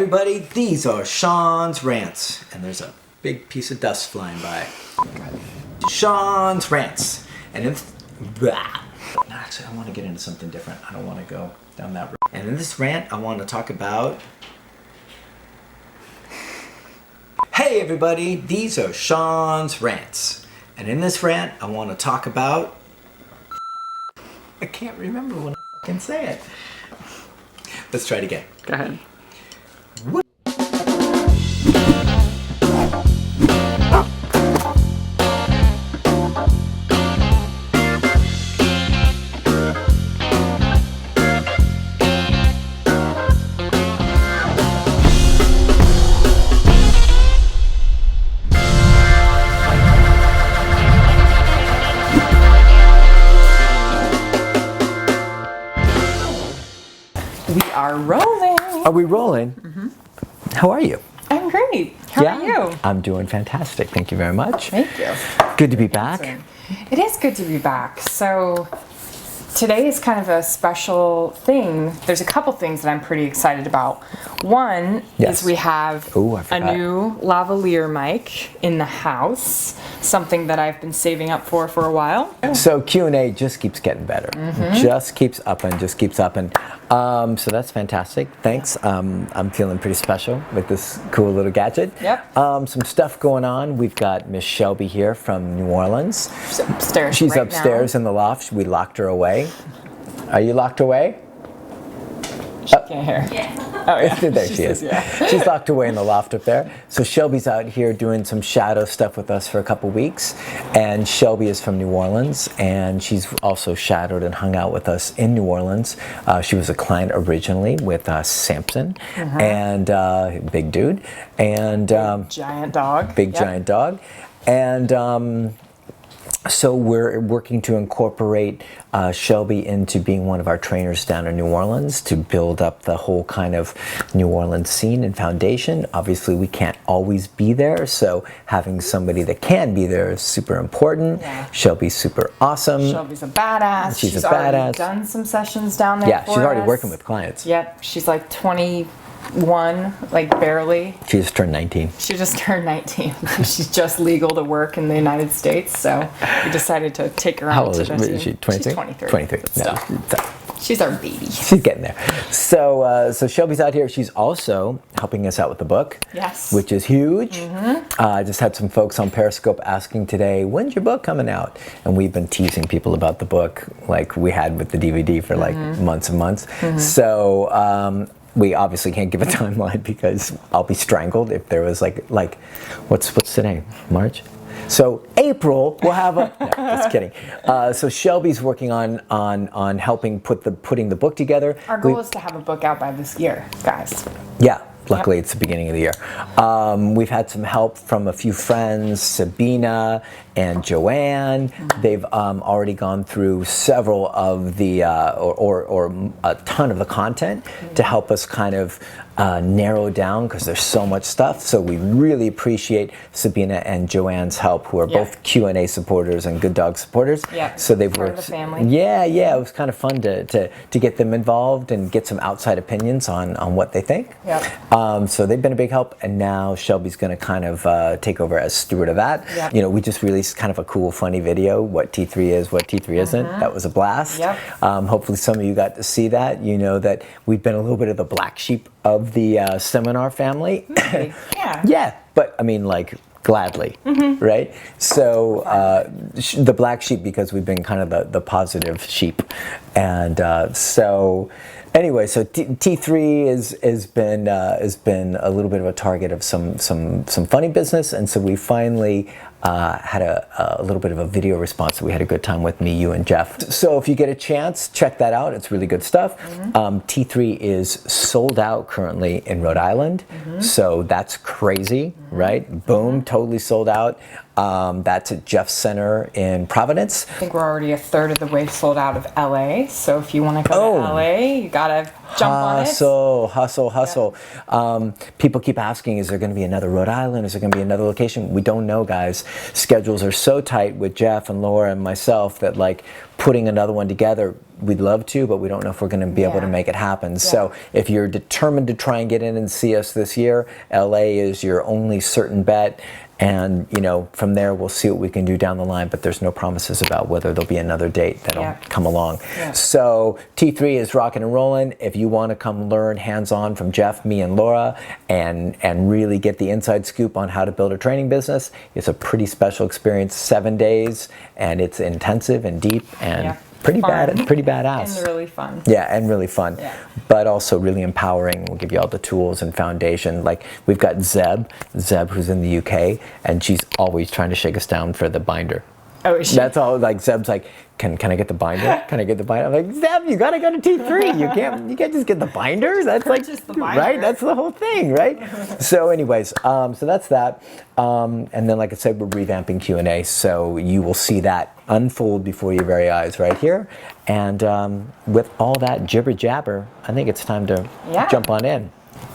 everybody, these are Sean's rants, and there's a big piece of dust flying by. Sean's rants, and it's actually I want to get into something different. I don't want to go down that road. And in this rant, I want to talk about. Hey everybody, these are Sean's rants, and in this rant, I want to talk about. I can't remember when I can say it. Let's try it again. Go ahead. We are rolling. Are we rolling? Mm-hmm. How are you? I'm great. How are you? I'm doing fantastic. Thank you very much. Thank you. Good to be back. It is good to be back. So today is kind of a special thing. There's a couple things that I'm pretty excited about. One is we have a new lavalier mic in the house, something that I've been saving up for a while. So Q&A just keeps getting better. Mm-hmm. Just keeps upping. So that's fantastic. Thanks. I'm feeling pretty special with this cool little gadget. Yep. Some stuff going on. We've got Miss Shelby here from New Orleans. She's upstairs. She's upstairs in the loft. We locked her away. Are you locked away? She can't hear. Yeah. Oh yeah. There she is. Yeah. She's locked away in the loft up there. So Shelby's out here doing some shadow stuff with us for a couple weeks. And Shelby is from New Orleans, and she's also shadowed and hung out with us in New Orleans. She was a client originally with Samson, and big dude, and giant dog. Giant dog, and. So we're working to incorporate Shelby into being one of our trainers down in New Orleans to build up the whole kind of New Orleans scene and foundation. Obviously, we can't always be there, so having somebody that can be there is super important. Yeah. Shelby's super awesome. Shelby's a badass. She's a already badass. Done some sessions down there. Yeah, she's already working with clients. Yep, she's like 21, like barely. She just turned 19. She just turned 19. She's just legal to work in the United States, so we decided to take her How on old to is she? Is she 23? She's 23. 23. No, she's our baby. She's getting there. So Shelby's out here. She's also helping us out with the book. Yes. Which is huge. Mm-hmm. I just had some folks on Periscope asking today, when's your book coming out? And we've been teasing people about the book like we had with the DVD for like months and months. Mm-hmm. So we obviously can't give a timeline because I'll be strangled if there was like what's today? March? So April we'll have a no, just kidding. So Shelby's working on helping putting the book together. Our goal is to have a book out by this year, guys. Yeah. Luckily, it's the beginning of the year. We've had some help from a few friends, Sabina and Joanne. They've already gone through several of the, or a ton of the content to help us kind of narrow down because there's so much stuff. So we really appreciate Sabina and Joanne's help, who are both Q&A supporters and Good Dog supporters. Yeah. So they've part worked. Of the family. Yeah. It was kind of fun to get them involved and get some outside opinions on what they think. Yep. So they've been a big help, and now Shelby's going to kind of take over as steward of that. Yep. You know, we just released kind of a cool, funny video, what T3 is, what T3 isn't. That was a blast. Yep. Hopefully some of you got to see that. You know that we've been a little bit of the black sheep of the seminar family. Maybe. Yeah. Yeah, but I mean, like, gladly, right? So the black sheep, because we've been kind of the positive sheep, and so anyway, so T3 has been a little bit of a target of some funny business, and so we finally had a little bit of a video response that we had a good time with, me, you, and Jeff. So if you get a chance, check that out. It's really good stuff. T3 is sold out currently in Rhode Island, so that's crazy, right? Boom, totally sold out. That's at Jeff's Center in Providence. I think we're already a third of the way sold out of LA, so if you want to go to LA, you gotta jump on it. Hustle. People keep asking, is there going to be another Rhode Island? Is there going to be another location? We don't know, guys. Schedules are so tight with Jeff and Laura and myself that like putting another one together, we'd love to, but we don't know if we're going to be able to make it happen. So if you're determined to try and get in and see us this year, LA is your only certain bet. And, you know, from there, we'll see what we can do down the line, but there's no promises about whether there'll be another date that'll come along. So T3 is rocking and rolling. If you want to come learn hands-on from Jeff, me, and Laura, and really get the inside scoop on how to build a training business, it's a pretty special experience, 7 days, and it's intensive and deep and pretty badass. And really fun. Yeah, and really fun. Yeah. But also really empowering. We'll give you all the tools and foundation. Like we've got Zeb who's in the UK, and she's always trying to shake us down for the binder. Oh, is she? That's all. Like Zeb's like, can I get the binder? Can I get the binder? I'm like, Zeb, you gotta go to T3. You can't just get the binders. That's like, just the binder. Right? That's the whole thing, right? So, anyways, so that's that. And then, like I said, we're revamping Q&A, so you will see that unfold before your very eyes right here. And with all that jibber jabber, I think it's time to jump on in.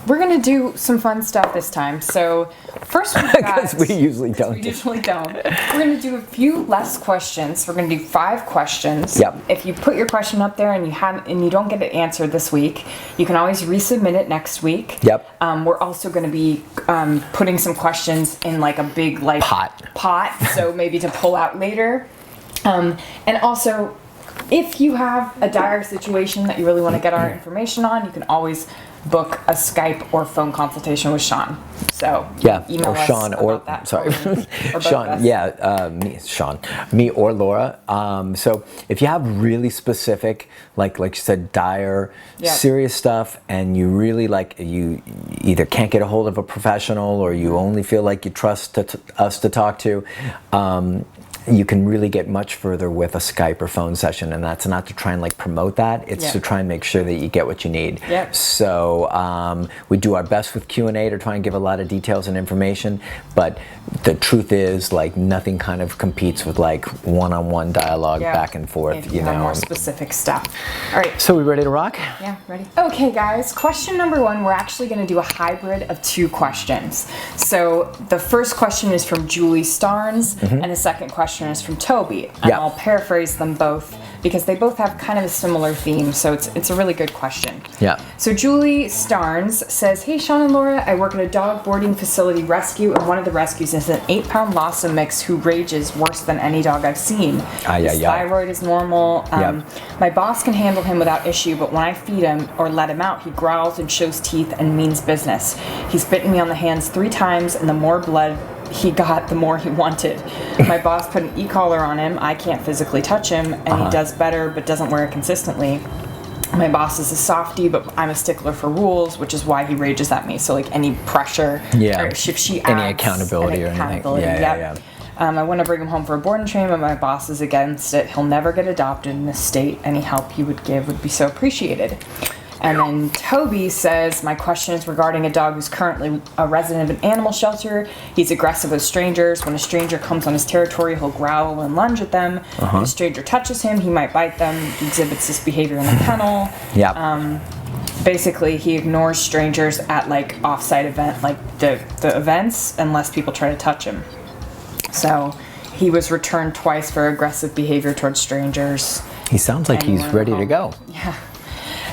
We're gonna do some fun stuff this time. So first we've got, because we usually don't. We're gonna do a few less questions. We're gonna do 5 questions. Yep. If you put your question up there and you don't get it answered this week, you can always resubmit it next week. Yep. We're also gonna be putting some questions in like a big like pot. So maybe to pull out later. And also, if you have a dire situation that you really want to get our information on, you can always book a Skype or phone consultation with Sean. So email or us Sean about that. Sorry, or Sean, me or Laura. So if you have really specific, like you said, dire, serious stuff, and you really you either can't get a hold of a professional or you only feel like you trust us to talk to. You can really get much further with a Skype or phone session, and that's not to try and like promote that. It's to try and make sure that you get what you need. So we do our best with Q&A to try and give a lot of details and information, but the truth is like nothing kind of competes with like one-on-one dialogue back and forth. If you know, more specific stuff. All right. So we ready to rock? Yeah, ready. Okay, guys. Question number 1. We're actually going to do a hybrid of 2 questions. So the first question is from Julie Starnes, and the second question is from Toby, and I'll paraphrase them both because they both have kind of a similar theme, so it's a really good question. So Julie Starnes says, "Hey Sean and Laura, I work at a dog boarding facility rescue, and one of the rescues is an 8-pound Lhasa mix who rages worse than any dog I've seen. His thyroid is normal. My boss can handle him without issue, but when I feed him or let him out, he growls and shows teeth and means business. He's bitten me on the hands 3 times, and the more blood he got, the more he wanted. My boss put an e-collar on him. I can't physically touch him, and he does better but doesn't wear it consistently. My boss is a softie, but I'm a stickler for rules, which is why he rages at me. So like any pressure, or if she adds any accountability or anything. I want to bring him home for a board and train, but my boss is against it. He'll never get adopted in this state. Any help he would give would be so appreciated." And then Toby says, "My question is regarding a dog who's currently a resident of an animal shelter. He's aggressive with strangers. When a stranger comes on his territory, he'll growl and lunge at them. If a stranger touches him, he might bite them. He exhibits this behavior in the kennel. Basically, he ignores strangers at like off-site event, like the events, unless people try to touch him. So he was returned twice for aggressive behavior towards strangers. He sounds like he's ready to go. Yeah.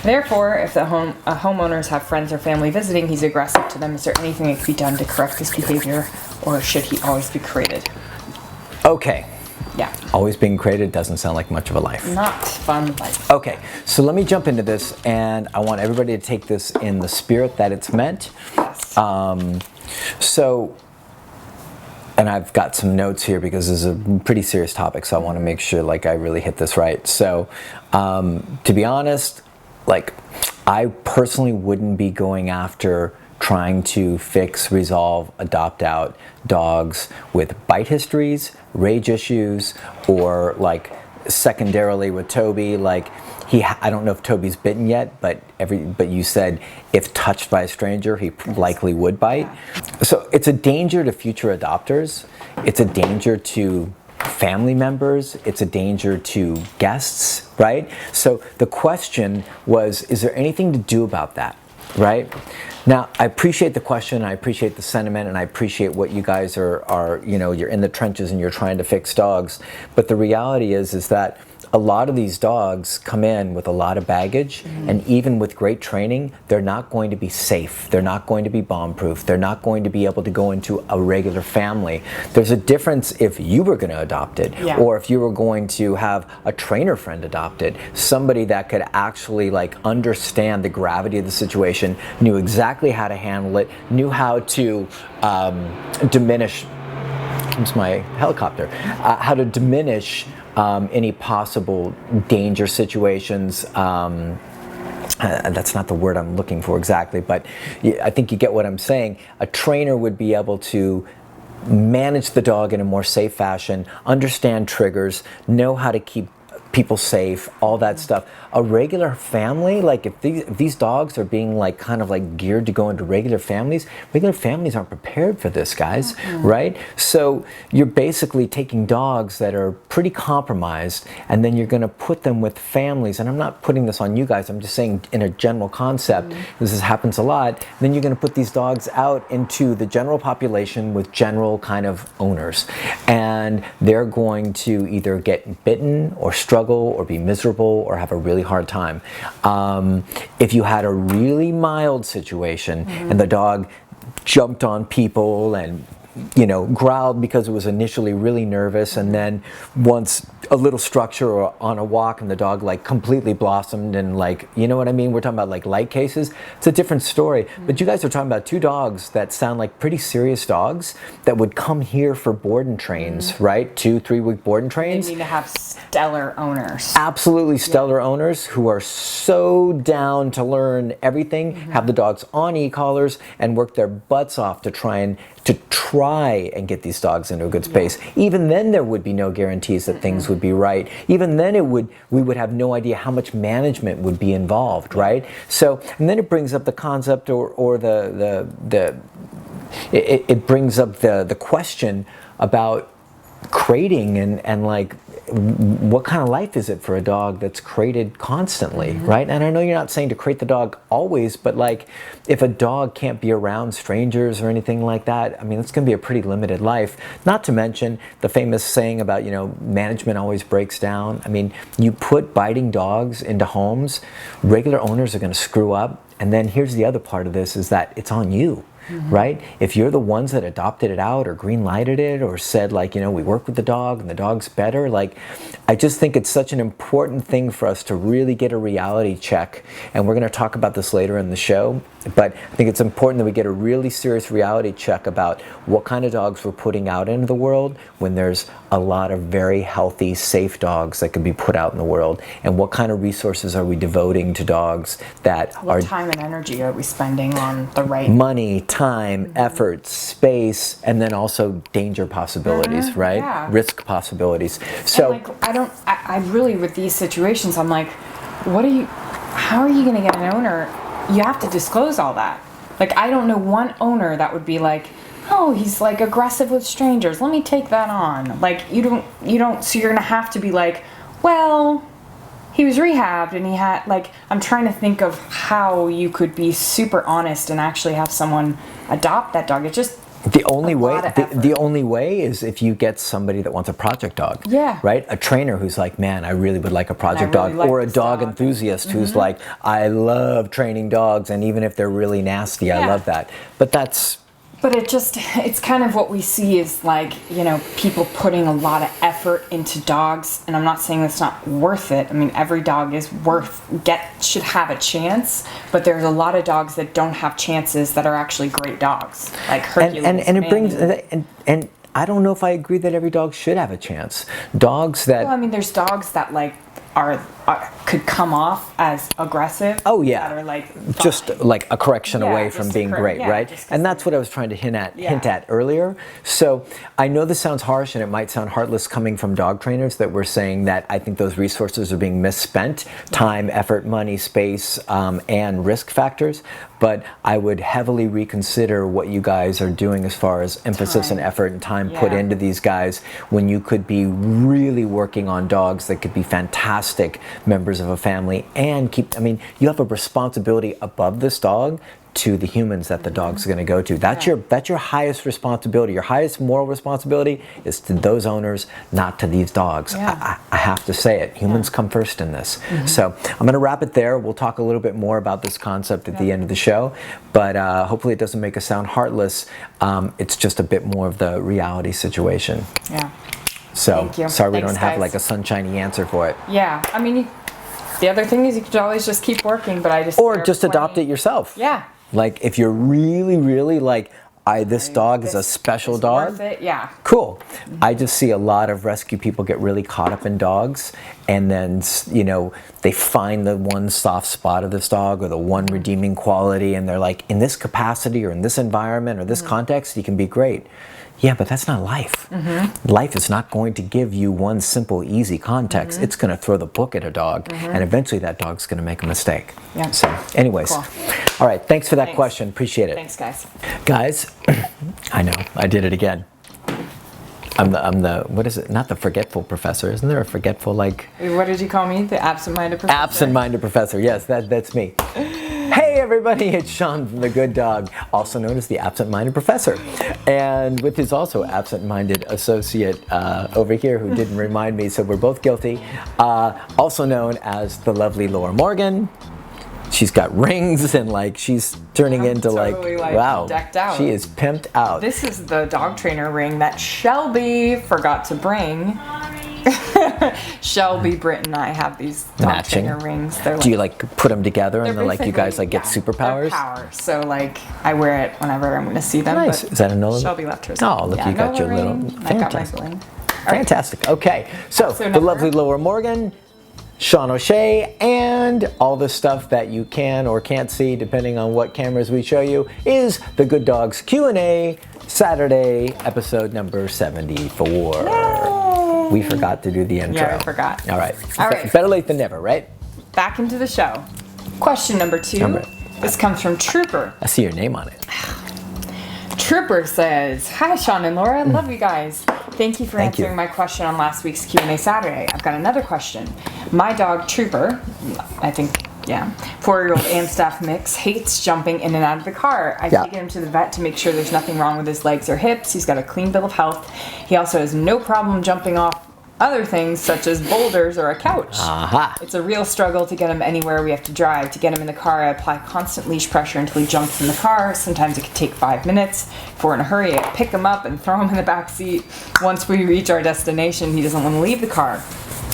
Therefore, if the homeowners have friends or family visiting, he's aggressive to them. Is there anything that could be done to correct his behavior, or should he always be crated?" Okay. Yeah. Always being crated doesn't sound like much of a life. Not fun life. Okay, so let me jump into this, and I want everybody to take this in the spirit that it's meant. Yes. And I've got some notes here because this is a pretty serious topic, so I want to make sure like I really hit this right. So, to be honest, like I personally wouldn't be going after trying to fix, resolve, adopt out dogs with bite histories, rage issues, or like secondarily with Toby, like I don't know if Toby's bitten yet, but you said if touched by a stranger, he likely would bite. So it's a danger to future adopters. It's a danger to family members, it's a danger to guests, right? So the question was, is there anything to do about that, right? Now, I appreciate the question, I appreciate the sentiment, and I appreciate what you guys are you're in the trenches and you're trying to fix dogs. But the reality is that a lot of these dogs come in with a lot of baggage, and even with great training, they're not going to be safe. They're not going to be bomb-proof. They're not going to be able to go into a regular family. There's a difference if you were going to adopt it, or if you were going to have a trainer friend adopt it, somebody that could actually like understand the gravity of the situation, knew exactly how to handle it, knew how to diminish, comes my helicopter, how to diminish any possible danger situations. That's not the word I'm looking for exactly, but I think you get what I'm saying. A trainer would be able to manage the dog in a more safe fashion, understand triggers, know how to keep people safe, all that stuff. A regular family, like if these dogs are being like kind of like geared to go into regular families aren't prepared for this, guys, right? So you're basically taking dogs that are pretty compromised, and then you're going to put them with families, and I'm not putting this on you guys, I'm just saying in a general concept, this happens a lot. Then you're going to put these dogs out into the general population with general kind of owners, and they're going to either get bitten or struggle or be miserable or have a really hard time. If you had a really mild situation and the dog jumped on people and growled because it was initially really nervous, and then once a little structure or on a walk and the dog like completely blossomed and like, you know what I mean? We're talking about like light cases. It's a different story. But you guys are talking about two dogs that sound like pretty serious dogs that would come here for board and trains, right? 2-3 week board and trains. They need to have stellar owners. Absolutely stellar owners who are so down to learn everything, have the dogs on e-collars and work their butts off to try and get these dogs into a good space. Even then there would be no guarantees that things would be right. Even then we would have no idea how much management would be involved, right? So, and then it brings up the concept or it brings up the question about crating and like what kind of life is it for a dog that's crated constantly, right? And I know you're not saying to crate the dog always, but like if a dog can't be around strangers or anything like that, I mean, it's going to be a pretty limited life. Not to mention the famous saying about, management always breaks down. I mean, you put biting dogs into homes, regular owners are going to screw up. And then here's the other part of this is that it's on you. Right? If you're the ones that adopted it out or green lighted it or said like, we work with the dog and the dog's better, like, I just think it's such an important thing for us to really get a reality check. And we're going to talk about this later in the show, but I think it's important that we get a really serious reality check about what kind of dogs we're putting out into the world when there's a lot of very healthy, safe dogs that can be put out in the world, and what kind of resources are we devoting to dogs that what time and energy are we spending on the right money, time, effort, space, and then also danger possibilities, right? Yeah. Risk possibilities. So and like, I really, with these situations, I'm like, how are you going to get an owner? You have to disclose all that. Like, I don't know one owner that would be like, oh, he's like aggressive with strangers, let me take that on. Like, you don't, so you're going to have to be like, well, he was rehabbed and he had, like, I'm trying to think of how you could be super honest and actually have someone adopt that dog. It's just the only way is if you get somebody that wants a project dog. Yeah. Right? A trainer who's like, man, I really would like a project dog, or a dog enthusiast who's like, I love training dogs, and even if they're really nasty, I love that. But it's kind of what we see is like, people putting a lot of effort into dogs, and I'm not saying that's not worth it. I mean, every dog is should have a chance, but there's a lot of dogs that don't have chances that are actually great dogs, like Hercules. And it brings, and I don't know if I agree that every dog should have a chance. Dogs that... Well, I mean, there's dogs that like are could come off as aggressive. Oh yeah, that are like just like a correction away from being great, yeah, right? And that's what I was trying to hint at earlier. So I know this sounds harsh and it might sound heartless coming from dog trainers that we're saying that I think those resources are being misspent, time, effort, money, space, and risk factors. But I would heavily reconsider what you guys are doing as far as emphasis and effort and time put into these guys when you could be really working on dogs that could be fantastic members of a family and keep, I mean, you have a responsibility above this dog to the humans that the dog's going to go to. That's your highest responsibility. Your highest moral responsibility is to those owners, not to these dogs. I have to say it. Humans come first in this. So I'm going to wrap it there. We'll talk a little bit more about this concept at the end of the show, but hopefully it doesn't make us sound heartless. It's just a bit more of the reality situation. So sorry we don't have like a sunshiny answer for it. I mean, the other thing is you could always just keep working, but I just... Or just adopt it yourself. Like if you're really, really like, this dog is a special dog. Worth it. Cool. I just see a lot of rescue people get really caught up in dogs, and then, you know, they find the one soft spot of this dog or the one redeeming quality, and they're like, in this capacity or in this environment or this context, he can be great. Yeah, but that's not life. Life is not going to give you one simple, easy context. It's going to throw the book at a dog, and eventually that dog's going to make a mistake. So anyways, cool. All right, thanks for that question. Appreciate it. Thanks, guys. Guys, I know, I did it again. I'm the, what is it? Not the forgetful professor. Isn't there a forgetful, like... What did you call me? The absent-minded professor? Absent-minded professor. Yes, that's me. Hey everybody, it's Sean from The Good Dog, also known as the Absent-Minded Professor, and with his also absent-minded associate over here who didn't remind me, so we're both guilty, also known as the lovely Laura Morgan. She's got rings and like she's turning into totally, like wow, decked out. She is pimped out. This is the dog trainer ring that Shelby forgot to bring. Shelby, Britt, and I have these dog trainer rings. They're like, do you like put them together and then like you guys like get superpowers? Power. So like I wear it whenever I'm going to see them. Nice. Is that a Nola? Shelby left hers. Oh, look, you got your little. Fantastic. I got my bling. Fantastic. Okay, so the lovely Laura Morgan, Sean O'Shea, and all the stuff that you can or can't see depending on what cameras we show you is the Good Dogs Q&A Saturday episode number 74. Yay! We forgot to do the intro. Yeah, I forgot. All right. Better late than never, right? Back into the show. Question number 2. This comes from Trooper. I see your name on it. Trooper says, "Hi, Sean and Laura. Love you guys. Thank you for answering my question on last week's Q&A Saturday. I've got another question. My dog, Trooper, I think, 4-year-old Amstaff mix, hates jumping in and out of the car. I take him to the vet to make sure there's nothing wrong with his legs or hips. He's got a clean bill of health. He also has no problem jumping off other things such as boulders or a couch. It's a real struggle to get him anywhere we have to drive. To get him in the car, I apply constant leash pressure until he jumps in the car. Sometimes it can take 5 minutes. If we're in a hurry, I pick him up and throw him in the back seat. Once we reach our destination, he doesn't want to leave the car.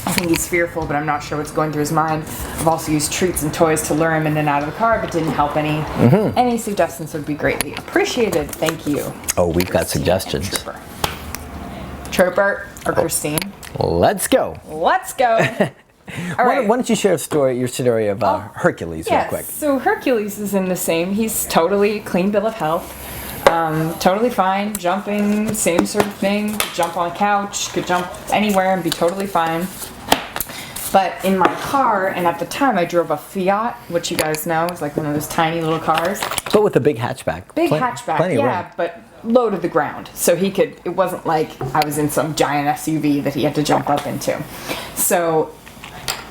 I think he's fearful, but I'm not sure what's going through his mind. I've also used treats and toys to lure him in and out of the car, but didn't help any. Any suggestions would be greatly appreciated. Thank you." Oh, we've got suggestions. Trooper or Christine? Let's go. Let's go. All right. Why don't you share your story of Hercules real quick? So Hercules is in the same. He's totally clean bill of health. Totally fine. Jumping, same sort of thing. Could jump on a couch, could jump anywhere and be totally fine. But in my car, and at the time I drove a Fiat, which you guys know is like one of those tiny little cars. But with a big hatchback. Hatchback, yeah, but low to the ground. So it wasn't like I was in some giant SUV that he had to jump up into. So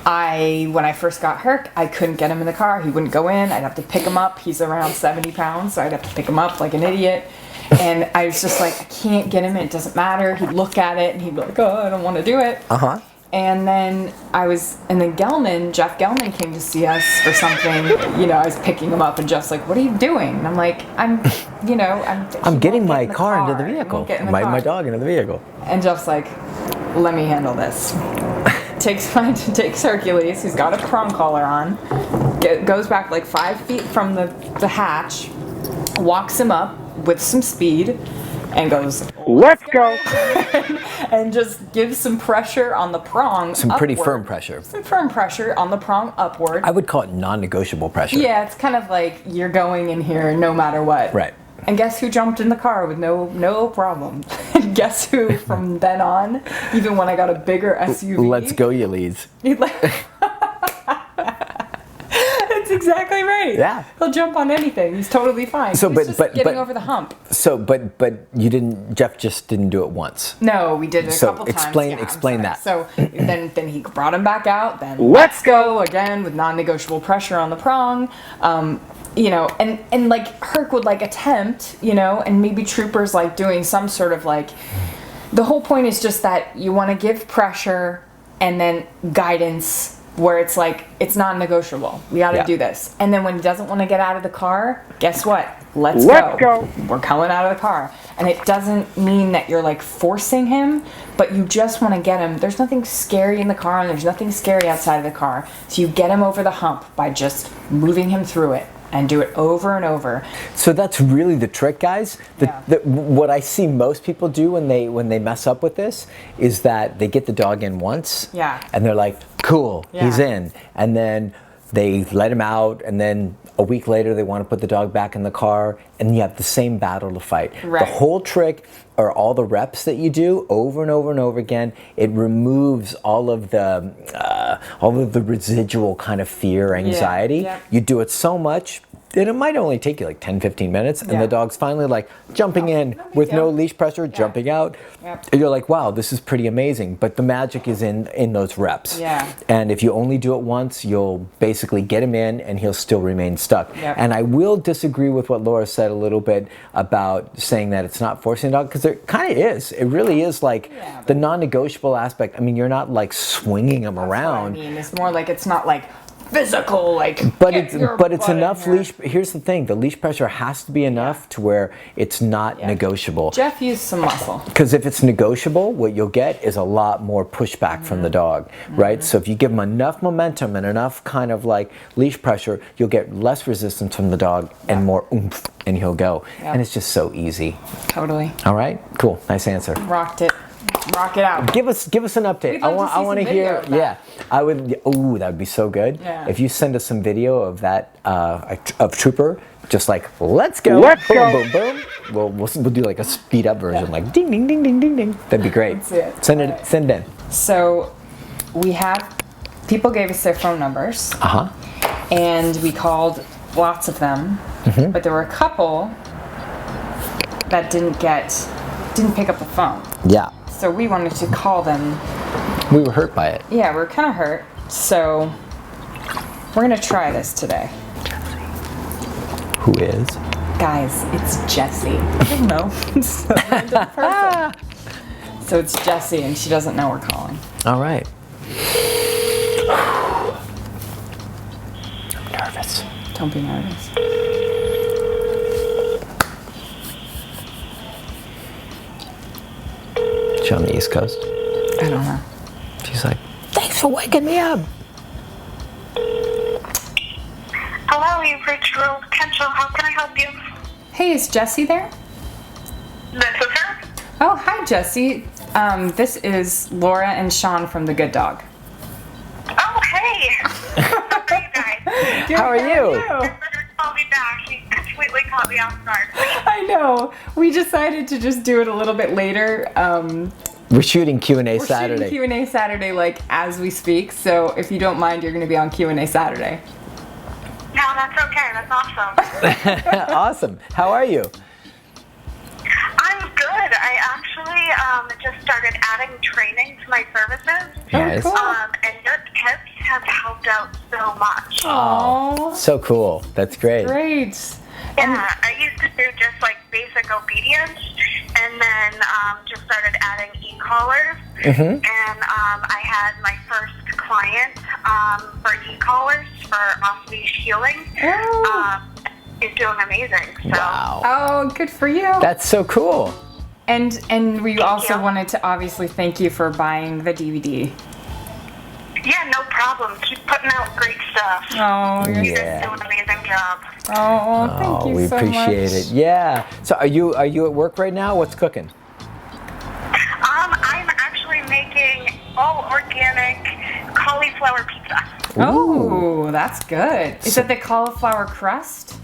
when I first got Herc, I couldn't get him in the car. He wouldn't go in. I'd have to pick him up. He's around 70 pounds, so I'd have to pick him up like an idiot. And I was just like, I can't get him in. It doesn't matter. He'd look at it and he'd be like, oh, I don't want to do it. And then Jeff Gelman came to see us for something. I was picking him up and Jeff's like, what are you doing? And I'm like, I'm getting my car into the vehicle. My dog into the vehicle. And Jeff's like, let me handle this. Takes Hercules, who's got a prong collar on, goes back like 5 feet from the hatch, walks him up with some speed, and goes, let's go. and just gives some pressure on the prong. Some pretty upward. firm pressure. Some firm pressure on the prong upward. I would call it non-negotiable pressure. Yeah, it's kind of like you're going in here no matter what. Right. And guess who jumped in the car with no problem? Guess who from then on, even when I got a bigger SUV. Let's go, you leads. That's exactly right. Yeah. He'll jump on anything. He's totally fine. So, He's just getting over the hump. So, but you didn't. Jeff just didn't do it once. No, we did it a couple times. Explain that. So then he brought him back out. Then let's go again with non-negotiable pressure on the prong. You know, and like Herc would like attempt, you know, and maybe Trooper's like doing some sort of like. The whole point is just that you want to give pressure and then guidance. Where it's like, it's non-negotiable. We got to do this. And then when he doesn't want to get out of the car, guess what? Let's go. We're coming out of the car. And it doesn't mean that you're like forcing him, but you just want to get him. There's nothing scary in the car and there's nothing scary outside of the car. So you get him over the hump by just moving him through it. And do it over and over. So that's really the trick, guys. What I see most people do when they mess up with this is that they get the dog in once, and they're like, "Cool, he's in," and then they let him out, and then a week later they want to put the dog back in the car, and you have the same battle to fight. Right. The whole trick are all the reps that you do over and over and over again. It removes all of the residual kind of fear, anxiety. Yeah. You do it so much, and it might only take you like 10-15 minutes, and the dog's finally like jumping in with no leash pressure, jumping out. And you're like, wow, this is pretty amazing. But the magic is in those reps. Yeah. And if you only do it once, you'll basically get him in and he'll still remain stuck. Yep. And I will disagree with what Laura said a little bit about saying that it's not forcing the dog, because it kind of is. It really is like the non-negotiable aspect. I mean, you're not like swinging him around. What I mean, it's more like it's not like physical, like. But it's enough leash. Here's the thing: the leash pressure has to be enough to where it's not negotiable. Jeff used some muscle. Because if it's negotiable, what you'll get is a lot more pushback from the dog, right? So if you give him enough momentum and enough kind of like leash pressure, you'll get less resistance from the dog and more oomph, and he'll go. And it's just so easy. Totally. All right, cool, nice answer. Rocked it. Rock it out. Give us an update. I want to hear. Yeah, I would. Oh, that would be so good. Yeah. If you send us some video of that of Trooper, just like let's go, boom, boom, boom. We'll do like a speed up version, like ding, ding, ding, ding, ding, ding. That'd be great. That's it. Send it in. So, we have people gave us their phone numbers. And we called lots of them, but there were a couple that didn't pick up the phone. Yeah. So we wanted to call them. We were hurt by it. Yeah, we were kind of hurt. So we're going to try this today. Who is? Guys, it's Jessie. I don't know. It's a random person. So it's Jessie, and she doesn't know we're calling. All right. I'm nervous. Don't be nervous. She on the East Coast? I don't know. She's like, thanks for waking me up. Hello, you've reached Rural Potential. How can I help you? Hey, is Jessie there? This is her. Oh, hi, Jessie. This is Laura and Sean from The Good Dog. Oh, hey. How are you guys? How are you? Call me back. You completely caught me off guard. I know. We decided to just do it a little bit later. We're shooting Q&A Saturday. We're shooting Q&A Saturday, like, as we speak. So if you don't mind, you're going to be on Q&A Saturday. No, that's okay. That's awesome. Awesome. How are you? I'm good. I actually just started adding training to my services. Yes. Oh, cool. And your tips have helped out so much. Oh, So cool. That's great. great. Yeah, I used to do just like basic obedience, and then just started adding e-collars. And I had my first client for e-collars for off-leash healing. Oh. He's doing amazing. So. Wow. Oh, good for you. That's so cool. And we also you. wanted to obviously thank you for buying the DVD. Yeah, no problem. Keep putting out great stuff. Oh, You guys do an amazing job. Oh, thank you we so appreciate much. it. Yeah. So are you at work right now? What's cooking? I'm actually making all organic cauliflower pizza. Oh, that's good. Is it the cauliflower crust?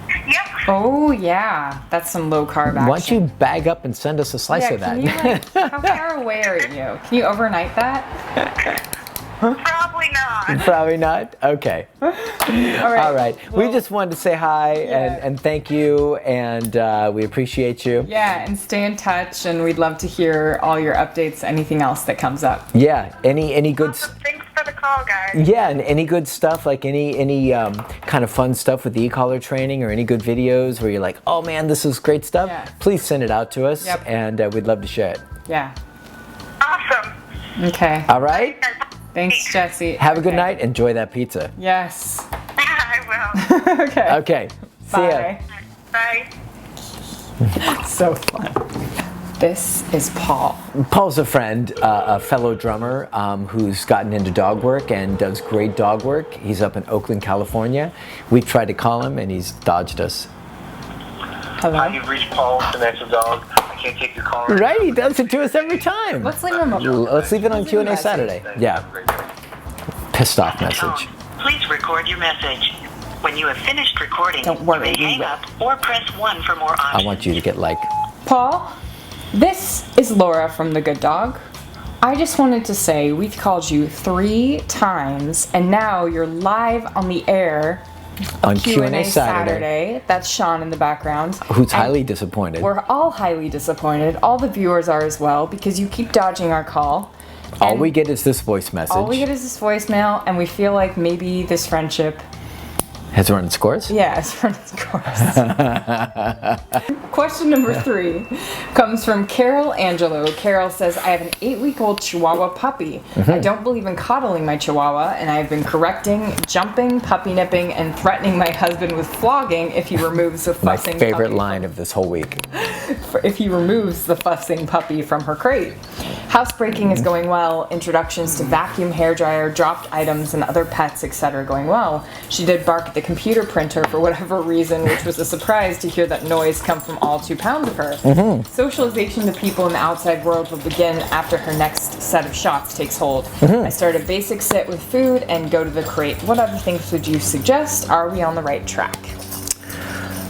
Yep. Oh, yeah. That's some low carb action. Why don't you bag up and send us a slice of that? Can you, how far away are you? Can you overnight that? Probably not. Probably not? Okay. All right. All right. Well, we just wanted to say hi Yeah. and thank you, and we appreciate you. Yeah, and stay in touch, and we'd love to hear all your updates, anything else that comes up. Yeah. Any good... Awesome. Thanks for the call, guys. Yeah, and any good stuff, like any kind of fun stuff with the e-collar training, or any good videos where you're like, oh man, this is great stuff, Yeah. please send it out to us, Yep. and we'd love to share it. Yeah. Awesome. Okay. All right? Thanks, Jessie. Have a good Okay. night. Enjoy that pizza. Yes. I will. Okay. Okay. See ya. Bye. Bye. So fun. This is Paul. Paul's a friend, a fellow drummer who's gotten into dog work and does great dog work. He's up in Oakland, California. We've tried to call him and he's dodged us. Hello. Hi, you've reached Paul, Connected Dog. I can't take your call. Right? He does it to us every time. Let's leave him a Let's leave it on Let's leave a Q&A message. Saturday. Have Yeah. a great day. Pissed off Tone. message. Please record your message. When you have finished recording, Don't worry, you may we hang will. up or press 1 for more I options. want you to get like... Paul, this is Laura from The Good Dog. I just wanted to say we've called you 3 times, and now you're live on the air On Q&A Q&A Saturday. That's Sean in the background. Who's And highly disappointed. We're all highly disappointed. All the viewers are as well, because you keep dodging our call. All And we get is this voice message. all we get is this voicemail, and we feel like maybe this friendship, Has run its course? yeah, is run its course. Question number 3 comes from Carol Angelo. Carol says, I have an 8-week-old Chihuahua puppy. I don't believe in coddling my Chihuahua, and I have been correcting, jumping, puppy nipping, and threatening my husband with flogging if he removes the My fussing favorite puppy line of this whole week. if he removes the fussing puppy from her crate. Housebreaking is going well. Introductions to vacuum, hairdryer, dropped items, and other pets, etc. going well. She did bark at the computer printer for whatever reason, which was a surprise to hear that noise come from all 2 pounds of her. Socialization to people in the outside world will begin after her next set of shots takes hold. I start a basic sit with food and go to the crate. What other things would you suggest? Are we on the right track?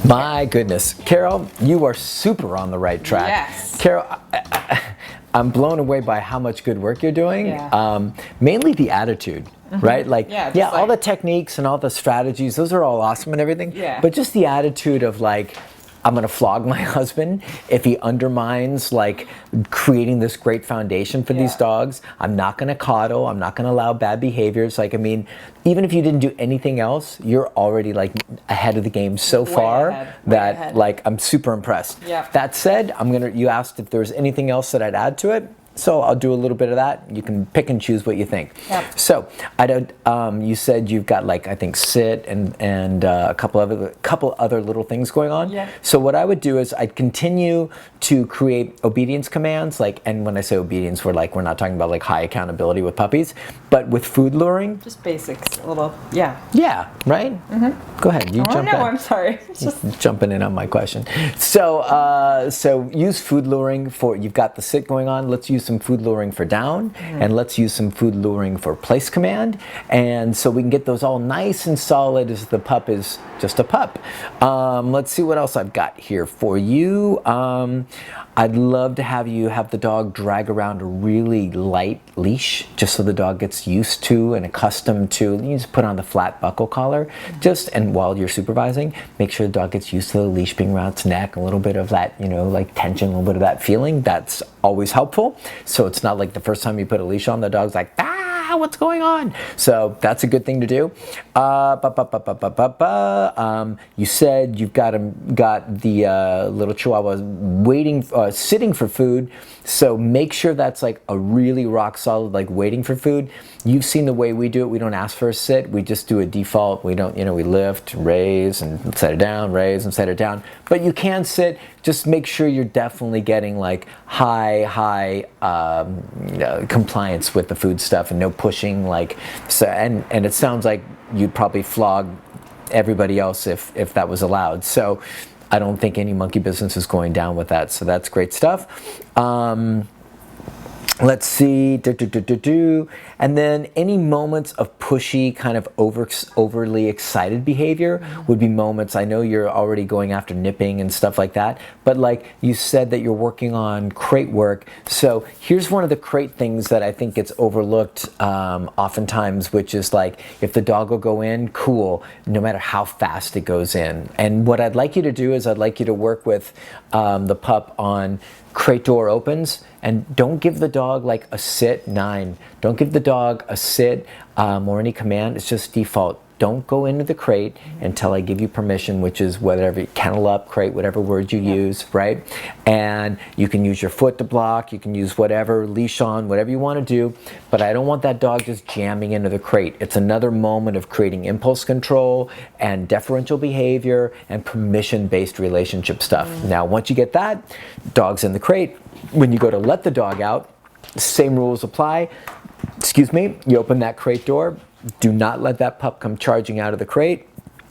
My goodness. Carol, you are super on the right track. Yes. Carol, I'm blown away by how much good work you're doing. Yeah. Mainly the attitude, right? Like, Yeah, just all the like- techniques and all the strategies, those are all awesome and everything. Yeah. But just the attitude of like, I'm gonna flog my husband if he undermines like creating this great foundation for these Yeah. dogs. I'm not gonna coddle. I'm not gonna allow bad behaviors. Like, I mean, even if you didn't do anything else, you're already like ahead of the game so Way far ahead, way that ahead. like I'm super impressed. Yeah. That said, you asked if there's anything else that I'd add to it. So I'll do a little bit of that. You can pick and choose what you think. Yep. So I don't. You said you've got like I think sit and a couple other little things going on. Yeah. So what I would do is I'd continue to create obedience commands. Like, and when I say obedience, we're not talking about like high accountability with puppies, but with food luring. Just basics, a little, yeah. Yeah. Right. Mm-hmm. Go ahead. You Oh jump no, in. I'm sorry. It's just Jumping in on my question. So use food luring for, you've got the sit going on. Let's use some food luring for down, and let's use some food luring for place command. And so we can get those all nice and solid as the pup is just a pup. Let's see what else I've got here for you. I'd love to have you have the dog drag around a really light leash, just so the dog gets used to and accustomed to. You just put on the flat buckle collar, and while you're supervising, make sure the dog gets used to the leash being around its neck, a little bit of that, like tension, a little bit of that feeling. That's always helpful. So it's not like the first time you put a leash on, the dog's like, what's going on? So that's a good thing to do. You said you've got the little Chihuahua sitting for food. So make sure that's like a really rock solid, like waiting for food. You've seen the way we do it. We don't ask for a sit. We just do a default. We don't, we lift, raise, and set it down, raise, and set it down. But you can sit just make sure you're definitely getting like high compliance with the food stuff and no pushing, like, so, and it sounds like you'd probably flog everybody else if that was allowed. So I don't think any monkey business is going down with that. So that's great stuff. Let's see, and then any moments of pushy, kind of overly excited behavior would be moments, I know you're already going after nipping and stuff like that, but like you said that you're working on crate work. So here's one of the crate things that I think gets overlooked oftentimes, which is like, if the dog will go in, cool, no matter how fast it goes in. And what I'd like you to do is I'd like you to work with the pup on crate door opens, and don't give the dog like a sit, 9. Don't give the dog a sit or any command. It's just default. Don't go into the crate until I give you permission, which is whatever, kennel up, crate, whatever word you use, right? And you can use your foot to block, you can use whatever, leash on, whatever you want to do, but I don't want that dog just jamming into the crate. It's another moment of creating impulse control and deferential behavior and permission-based relationship stuff. Now, once you get that, dog's in the crate. When you go to let the dog out, same rules apply. Excuse me, you open that crate door. Do not let that pup come charging out of the crate.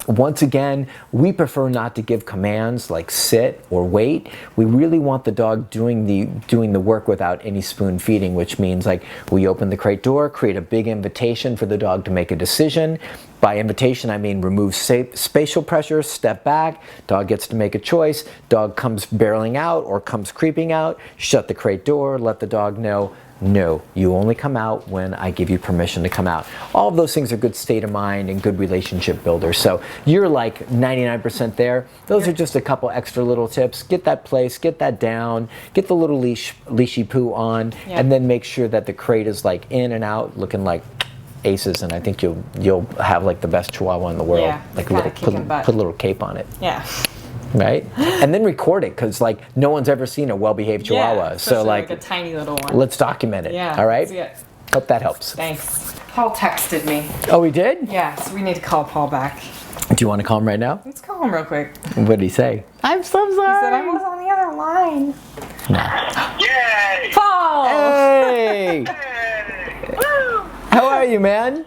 Once again, we prefer not to give commands like sit or wait. We really want the dog doing the work without any spoon feeding, which means like we open the crate door, create a big invitation for the dog to make a decision. By invitation, I mean remove spatial pressure, step back, dog gets to make a choice, dog comes barreling out or comes creeping out, shut the crate door, let the dog know, no, you only come out when I give you permission to come out. All of those things are good state of mind and good relationship builders. So you're like 99% there. Those are just a couple extra little tips. Get that place, get that down, get the little leashy poo on, and then make sure that the crate is like in and out, looking like aces, and I think you'll have like the best chihuahua in the world. Yeah, like a little, put a little cape on it. Yeah. Right? And then record it, because like no one's ever seen a well-behaved chihuahua. Yeah, so like a tiny little one. Let's document it. Yeah. All right? Yeah. Hope that helps. Thanks. Paul texted me. Oh, he did? Yeah, so we need to call Paul back. Do you want to call him right now? Let's call him real quick. What did he say? I'm so sorry. He said I was on the other line. Yay! Paul! Hey! Hey! Woo! How are you, man?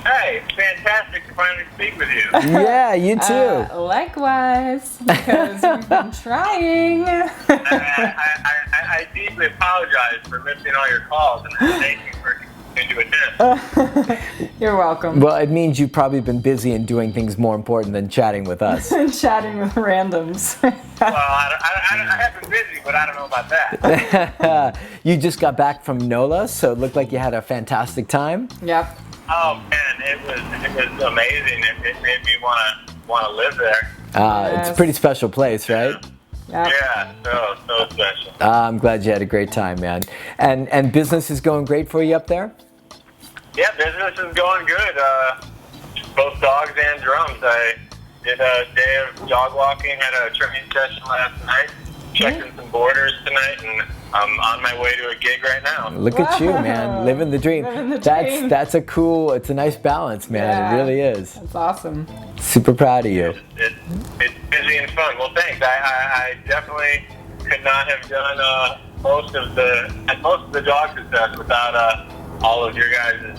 Hey, it's fantastic to finally speak with you. Yeah, you too. Likewise, because we've been trying. I deeply apologize for missing all your calls and thank you for continuing to attend. You're welcome. Well, it means you've probably been busy and doing things more important than chatting with us. Chatting with randoms. Well, I have been busy, but I don't know about that. You just got back from NOLA, so it looked like you had a fantastic time. Yep. Oh man, it was amazing. It made me want to live there. It's a pretty special place, right? Yep. Yeah, so special. I'm glad you had a great time, man. And business is going great for you up there? Yeah, business is going good. Both dogs and drums. I did a day of dog walking, had a training session last night, checked in some borders tonight, and I'm on my way to a gig right now. Look at you, man, living the dream. Living the dream. That's a cool, it's a nice balance, man. Yeah. It really is. That's awesome. Super proud of you. It's busy and fun. Well, thanks. I definitely could not have done most of the dog success without all of your guys'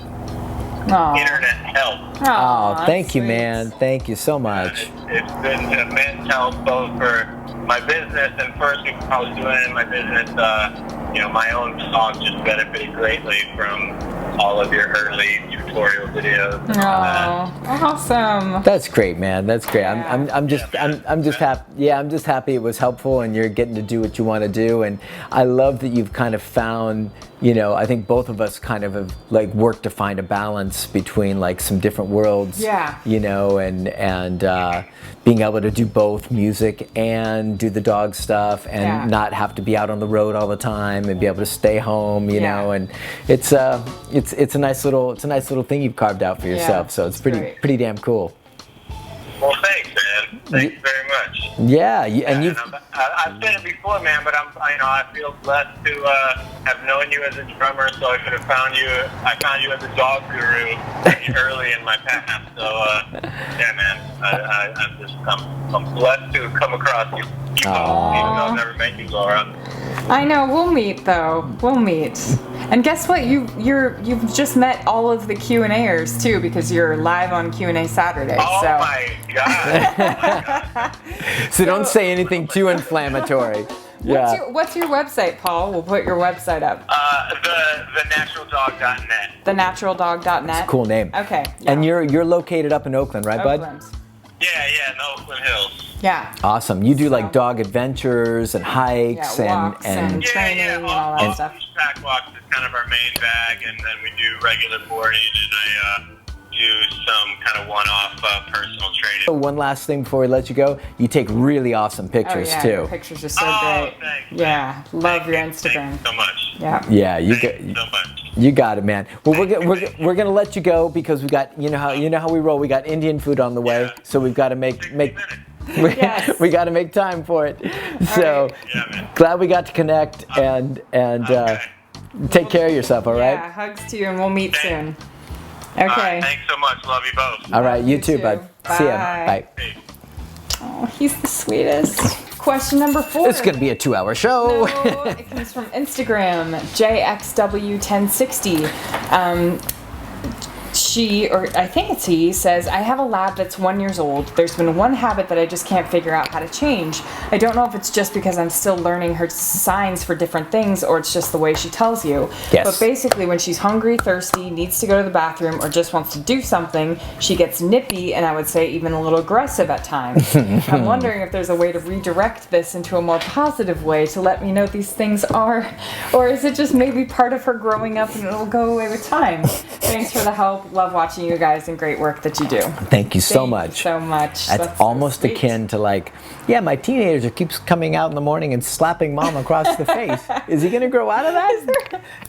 internet help. Oh, thank you, sweet. man. Thank you so much. It's been immense help both for my business and first when I was doing it in my business. My own dog just benefited greatly from all of your early tutorial videos. And all that. Awesome. That's great, man. That's great. Yeah. I'm just happy. Yeah, I'm just happy it was helpful and you're getting to do what you want to do. And I love that you've kind of found, I think both of us kind of have like worked to find a balance between like some different worlds. Yeah. And being able to do both music and do the dog stuff and not have to be out on the road all the time and be able to stay home, you know. And it's a nice little thing you've carved out for yourself. So it's pretty damn cool. Well, thanks, man. Thanks very much. Yeah, and you've. I've said it before, man, but I feel blessed to have known you as a drummer. So I could have found you. I found you as a dog guru pretty early in my path. So yeah, man, I'm blessed to come across you. Even though I've never met you, Laura. I know, we'll meet though. We'll meet. And guess what? You've just met all of the Q&A'ers too, because you're live on Q&A Saturday. Oh so. my God. So don't say anything too inflammatory. Yeah. What's your website, Paul? We'll put your website up. thenaturaldog.net. Thenaturaldog.net. It's a cool name. Okay. Yeah. And you're located up in Oakland, right, Oakland. bud? Yeah, in the Oakland Hills. Yeah. Awesome. You do like dog adventures and hikes walks and training and all that stuff. Pack walks is kind of our main bag, and then we do regular boarding, and I do some kind of one-off personal training. One last thing before we let you go, you take really awesome pictures yeah, too. Your pictures are so great. Thanks. Yeah, love your Instagram. Thanks so much. Yeah. Yeah, So much. you got it, man. Well, we're gonna let you go because we got you know how we roll. We got Indian food on the way, so we've got to make. Yes. We got to make time for it. So glad we got to connect and take care of yourself. All right. Yeah, hugs to you, and we'll meet soon. All Okay. right, thanks so much. Love you both. All right. You too, too. bud. See ya. Bye. Bye. Hey. Oh, he's the sweetest. Question number 4. It's gonna be a 2-hour show. No, it comes from Instagram, JXW1060. She, or I think it's he, says, I have a lab that's 1 year old. There's been one habit that I just can't figure out how to change. I don't know if it's just because I'm still learning her signs for different things or it's just the way she tells you. Yes. But basically when she's hungry, thirsty, needs to go to the bathroom, or just wants to do something, she gets nippy and I would say even a little aggressive at times. I'm wondering if there's a way to redirect this into a more positive way to let me know these things are, or is it just maybe part of her growing up and it'll go away with time? Thanks for the help. Love watching you guys and great work that you do. Thank you so much. Thank you so much. That's almost so sweet. akin to like, yeah, my teenager keeps coming out in the morning and slapping mom across the face. Is he going to grow out of that?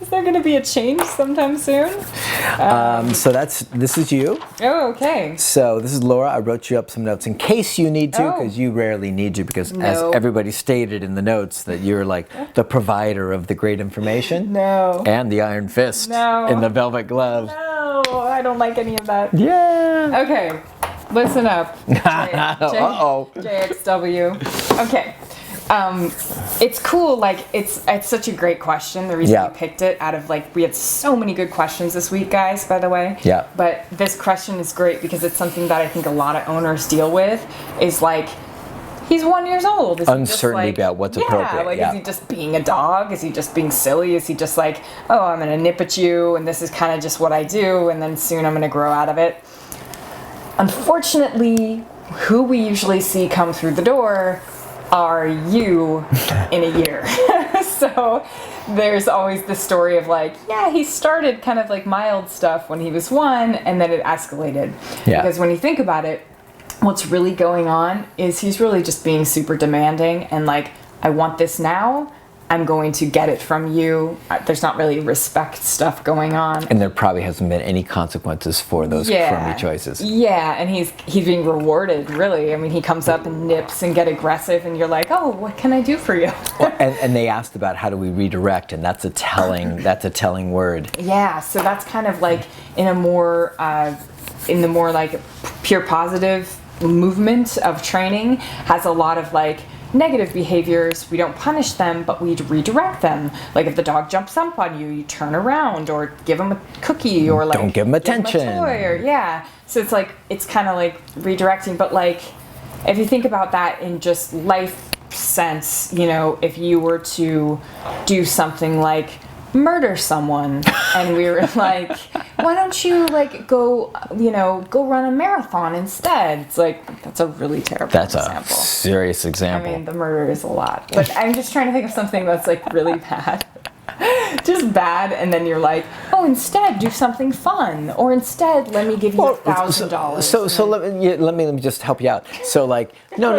Is there going to be a change sometime soon? So this is you. Oh, okay. So this is Laura. I wrote you up some notes in case you need to, because you rarely need to, because as everybody stated in the notes that you're like the provider of the great information. No. And the iron fist. No. And the velvet glove. No, I don't like any of that. Yeah. Okay, listen up. Uh-oh. JXW. Okay. It's cool, like, it's such a great question. The reason we picked it out of, like, we had so many good questions this week, guys, by the way. Yeah. But this question is great because it's something that I think a lot of owners deal with, is like, he's 1 year old. Is uncertainty about what's appropriate. Like, is he just being a dog? Is he just being silly? Is he just like, oh, I'm going to nip at you, and this is kind of just what I do, and then soon I'm going to grow out of it? Unfortunately, who we usually see come through the door are you in a year. So there's always the story of like, yeah, he started kind of like mild stuff when he was 1, and then it escalated. Yeah. Because when you think about it, what's really going on is he's really just being super demanding and like, I want this now, I'm going to get it from you. There's not really respect stuff going on. And there probably hasn't been any consequences for those crummy choices. Yeah, and he's being rewarded, really. I mean, he comes up and nips and get aggressive, and you're like, oh, what can I do for you? and they asked about how do we redirect, and that's a telling word. Yeah, so that's kind of like in the more like pure positive movement of training, has a lot of like negative behaviors. We don't punish them, but we redirect them. Like if the dog jumps up on you, you turn around or give him a cookie, or like don't give him attention. Give him a toy, or so it's like, it's kind of like redirecting. But like if you think about that in just life sense, you know, if you were to do something like murder someone and we were like, why don't you like go run a marathon instead? It's like, that's a really terrible example. That's a serious example. I mean, the murder is a lot, but I'm just trying to think of something that's like really bad. just bad, and then you're like, oh, instead do something fun, or instead let me give you $1,000. So let me just help you out. So like no.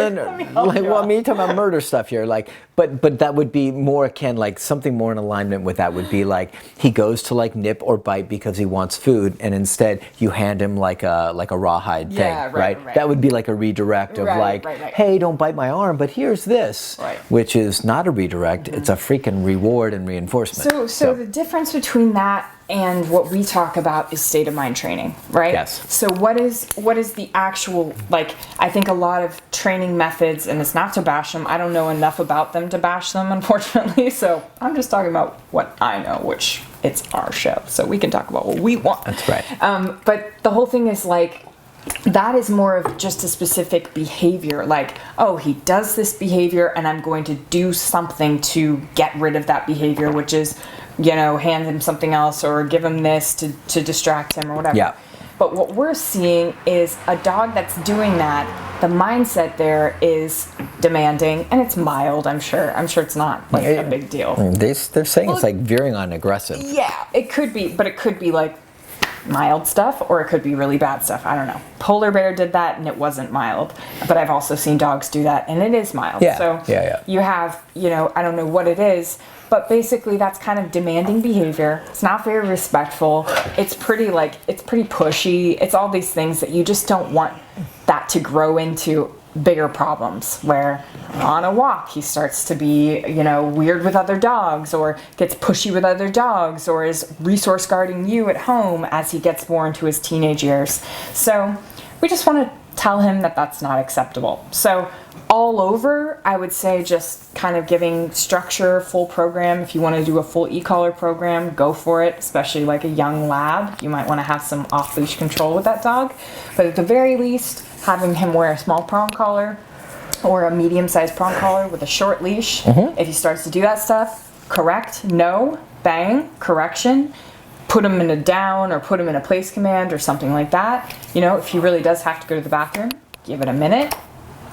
Like, well, I mean, you're talking about murder stuff here, like, but that would be more akin, like something more in alignment with that would be like he goes to like nip or bite because he wants food, and instead you hand him like a rawhide thing, right? That would be like a redirect of hey, don't bite my arm, but here's this, which is not a redirect. It's a freaking reward and reinforcement. So the difference between that and what we talk about is state of mind training, right? Yes. So what is the actual, like, I think a lot of training methods, and it's not to bash them, I don't know enough about them to bash them, unfortunately, so I'm just talking about what I know, which it's our show, so we can talk about what we want. That's right. But the whole thing is like, that is more of just a specific behavior, like, oh, he does this behavior and I'm going to do something to get rid of that behavior, which is, hand him something else or give him this to distract him or whatever. Yeah. But what we're seeing is a dog that's doing that, the mindset there is demanding, and it's mild, I'm sure. I'm sure it's not like a big deal. They're saying it's like veering on aggressive. Yeah, it could be, but it could be like mild stuff, or it could be really bad stuff. I don't know. Polar bear did that and it wasn't mild, but I've also seen dogs do that and it is mild. So you have, I don't know what it is, but basically that's kind of demanding behavior. It's not very respectful. It's pretty pushy. It's all these things that you just don't want that to grow into bigger problems, where on a walk he starts to be, weird with other dogs, or gets pushy with other dogs, or is resource guarding you at home as he gets more into his teenage years. So we just want to tell him that that's not acceptable. So all over, I would say just kind of giving structure, full program. If you want to do a full e-collar program, go for it, especially like a young lab. You might want to have some off-leash control with that dog. But at the very least, having him wear a small prong collar or a medium-sized prong collar with a short leash. If he starts to do that stuff, correct, no, bang, correction. Put him in a down or put him in a place command or something like that. If he really does have to go to the bathroom, give it a minute.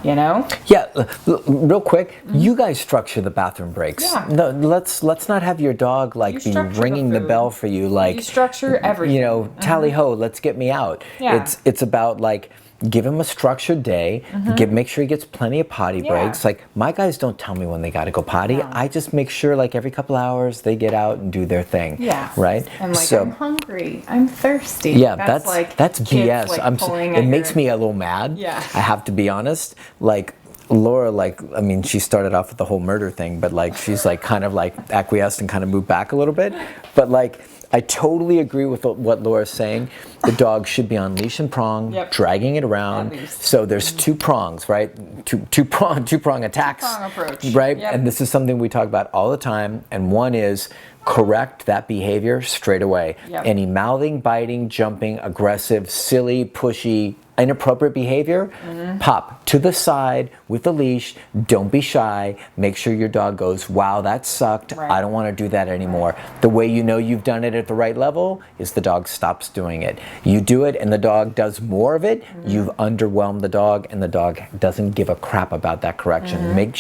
Yeah, real quick, you guys structure the bathroom breaks. Yeah. No, let's not have your dog like be ringing the bell for you, like you structure everything. Tally ho, let's get me out. Yeah. It's about like give him a structured day. Make sure he gets plenty of potty breaks. Like my guys don't tell me when they got to go potty. No. I just make sure like every couple hours they get out and do their thing. Yeah. Right. I'm like, I'm hungry. I'm thirsty. Yeah, that's BS. Like it makes me a little mad. Yeah. I have to be honest. Like Laura, she started off with the whole murder thing, but like she's like kind of like acquiesced and kind of moved back a little bit. But like I totally agree with what Laura's saying. The dog should be on leash and prong, dragging it around. So there's two prongs, right? Two prong attacks, Two-prong approach. right? Yep. And this is something we talk about all the time. And one is correct that behavior straight away. Any mouthing, biting, jumping, aggressive, silly, pushy, inappropriate behavior, pop to the side with the leash. Don't be shy. Make sure your dog goes, wow, that sucked. I don't want to do that anymore. The way you know you've done it at the right level is the dog stops doing it. You do it and the dog does more of it, you've underwhelmed the dog, and the dog doesn't give a crap about that correction. Make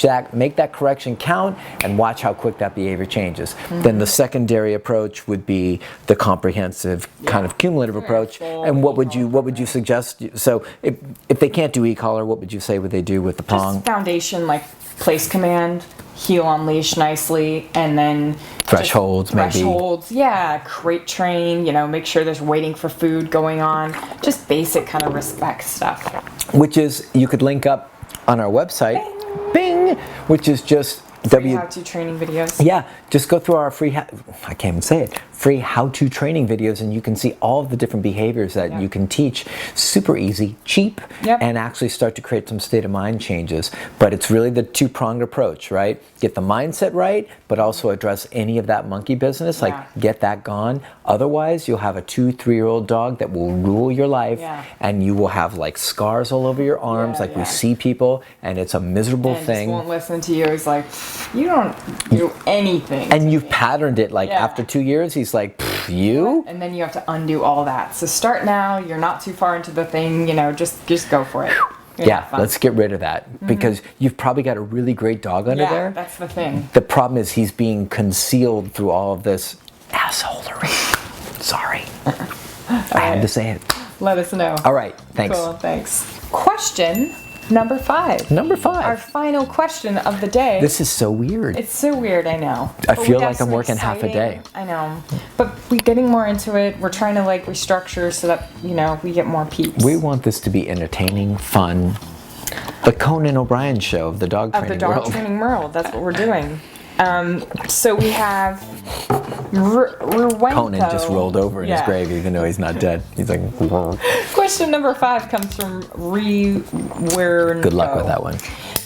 that correction count and watch how quick that behavior changes. Then the secondary approach would be the comprehensive kind of cumulative approach. And what would you suggest? So if they can't do e-collar, what would you say would they do with the prong? Just foundation, like place command, heel on leash nicely, and then thresholds, crate train, make sure there's waiting for food going on, just basic kind of respect stuff. Which is, you could link up on our website, Bing, which is just free how-to training videos. Yeah, just go through our free free how-to training videos, and you can see all of the different behaviors that you can teach. Super easy, cheap, and actually start to create some state of mind changes. But it's really the two-pronged approach, right? Get the mindset right, but also address any of that monkey business, like get that gone. Otherwise, you'll have a 2-3-year-old dog that will rule your life, and you will have like scars all over your arms, we see people, and it's a miserable thing. Just won't listen to you. He's like, you don't do anything. And you've patterned it, after 2 years, he's like, you? And then you have to undo all that. So start now. You're not too far into the thing, just go for it. Yeah, let's get rid of that because you've probably got a really great dog under there. Yeah, that's the thing. The problem is he's being concealed through all of this assholery. Sorry. I had to say it. Let us know. All right, thanks. Cool, thanks. Question number 5. Number 5. Our final question of the day. This is so weird. It's so weird, I know. I feel like I'm working half a day. I know. But we're getting more into it. We're trying to like restructure so that, you know, we get more peeps. We want this to be entertaining, fun. The Conan O'Brien show of the dog training world. Of the dog training world. That's what we're doing. So we have Conan just rolled over in his grave even though he's not dead. He's like, whoa. Question number 5 comes from Good luck with that one.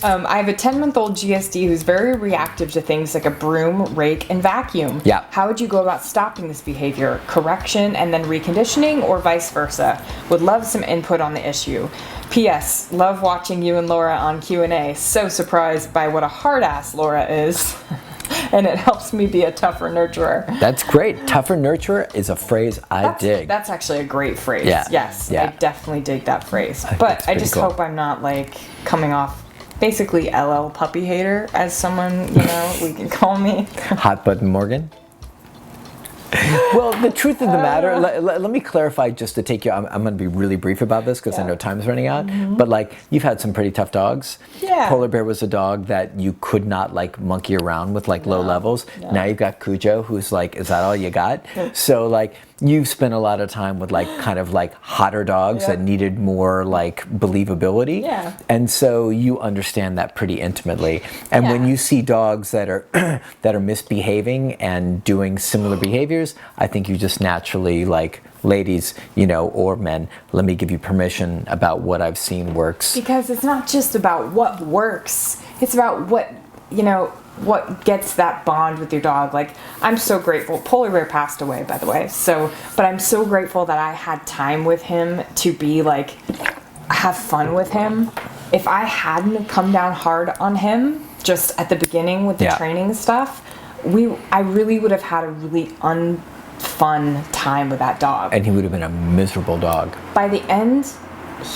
I have a 10-month-old GSD who's very reactive to things like a broom, rake, and vacuum. Yeah. How would you go about stopping this behavior? Correction and then reconditioning, or vice versa? Would love some input on the issue. P.S. Love watching you and Laura on Q&A. So surprised by what a hard-ass Laura is. And it helps me be a tougher nurturer. That's great. Tougher nurturer is a phrase I dig. That's actually a great phrase. Yeah. Yes, yeah. I definitely dig that phrase. But I just hope I'm not like coming off basically LL puppy hater, as someone, you know, we can call me. Hot Button Morgan? Well, the truth of the matter, let me clarify just to take you, I'm going to be really brief about this because I know time's running out, but like you've had some pretty tough dogs. Yeah. Polar Bear was a dog that you could not like monkey around with like low levels. Now you've got Cujo who's like, is that all you got? So like you've spent a lot of time with like kind of like hotter dogs that needed more like believability. Yeah. And so you understand that pretty intimately. And when you see dogs that are that are misbehaving and doing similar behaviors, I think you just naturally like, ladies, you know, or men, let me give you permission about what I've seen works. Because it's not just about what works. It's about what, you know, what gets that bond with your dog. Like, I'm so grateful. Polar Bear passed away, by the way. So, but I'm so grateful that I had time with him to be like, have fun with him. If I come down hard on him just at the beginning with the training stuff, I really would have had a really unfun time with that dog. And he would have been a miserable dog. By the end,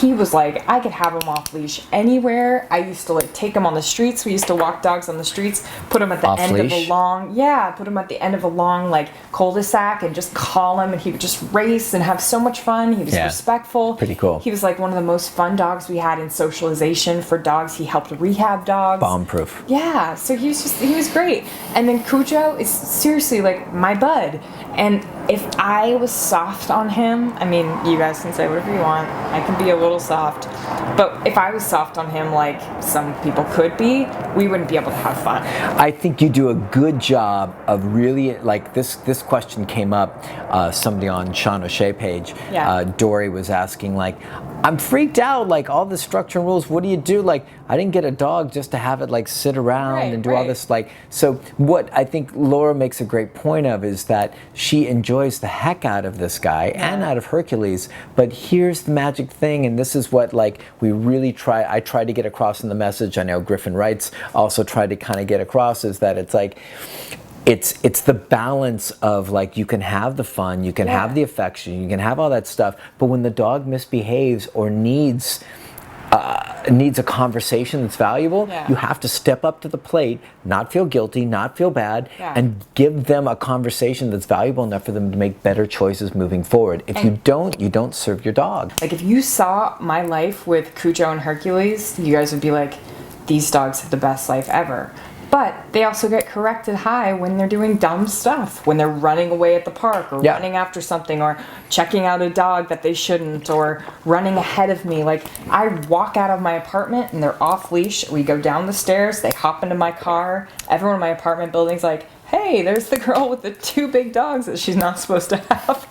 he was like, I could have him off leash anywhere. I used to like take him on the streets. We used to walk dogs on the streets, put him at the end of a long, put him at the end of a long like cul-de-sac and just call him, and he would just race and have so much fun. He was respectful. Pretty cool. He was like one of the most fun dogs we had in socialization for dogs. He helped rehab dogs. Bomb-proof. Yeah, so he was great. And then Cujo is seriously like my bud. And if I was soft on him, I mean, you guys can say whatever you want. I can be a little soft. But if I was soft on him like some people could be, we wouldn't be able to have fun. I think you do a good job of really, like this question came up, somebody on Sean O'Shea page, Dory was asking like, I'm freaked out, like all the structure and rules, what do you do? Like, I didn't get a dog just to have it like sit around and do all this like, so what I think Laura makes a great point of is that she enjoys the heck out of this guy and out of Hercules, but here's the magic thing, and this is what like we really I try to get across in the message. I know Griffin Wrights also tried to kind of get across is that it's like, it's the balance of like you can have the fun, you can have the affection, you can have all that stuff, but when the dog misbehaves or needs a conversation that's valuable, you have to step up to the plate, not feel guilty, not feel bad, and give them a conversation that's valuable enough for them to make better choices moving forward. If you don't serve your dog. Like if you saw my life with Cujo and Hercules, you guys would be like, these dogs have the best life ever. But they also get corrected high when they're doing dumb stuff, when they're running away at the park or running after something or checking out a dog that they shouldn't or running ahead of me. Like I walk out of my apartment and they're off leash. We go down the stairs, they hop into my car. Everyone in my apartment building's like, hey, there's the girl with the 2 big dogs that she's not supposed to have.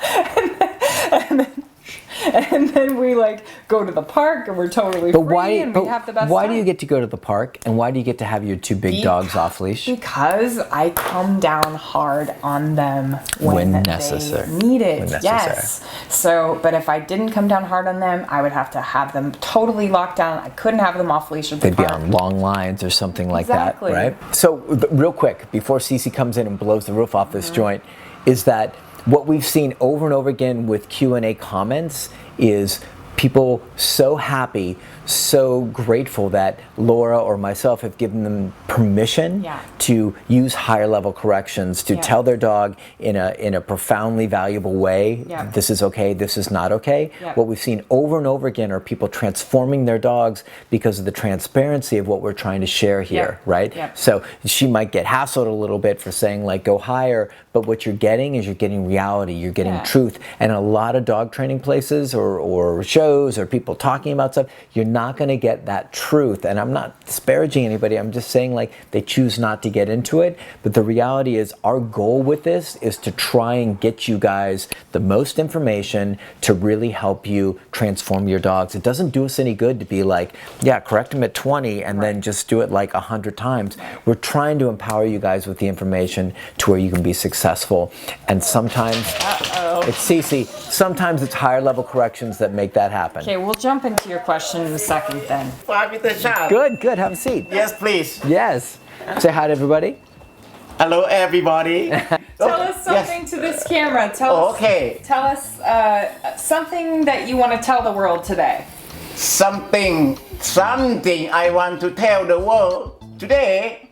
And then we like go to the park and we're totally free and we have the best why time. do you get to go to the park and why do you get to have your 2 big dogs off leash? Because I come down hard on them when necessary. They need it. When necessary. Yes. So, but if I didn't come down hard on them, I would have to have them totally locked down. I couldn't have them off leash at the They'd park. be on long lines or something like that, right? So, real quick, before Cece comes in and blows the roof off this joint, is that what we've seen over and over again with Q&A comments is people so happy, so grateful that Laura or myself have given them permission to use higher level corrections, to tell their dog in a profoundly valuable way, this is okay, this is not okay. What we've seen over and over again are people transforming their dogs because of the transparency of what we're trying to share here, right? So she might get hassled a little bit for saying like go higher, but what you're getting is you're getting reality, you're getting truth. And a lot of dog training places or shows or people talking about stuff, you're not going to get that truth. And I'm not disparaging anybody, I'm just saying like they choose not to get into it. But the reality is our goal with this is to try and get you guys the most information to really help you transform your dogs. It doesn't do us any good to be like, yeah, correct them at 20 and then just do it like 100 times. We're trying to empower you guys with the information to where you can be successful. And sometimes, it's Cece, sometimes it's higher level corrections that make that happen. Okay, we'll jump into your question in a second then. Good, good, have a seat. Yes, please. Yes. Say hi to everybody. Hello, everybody. Tell us something to this camera. Tell us something that you want to tell the world today. Something I want to tell the world today.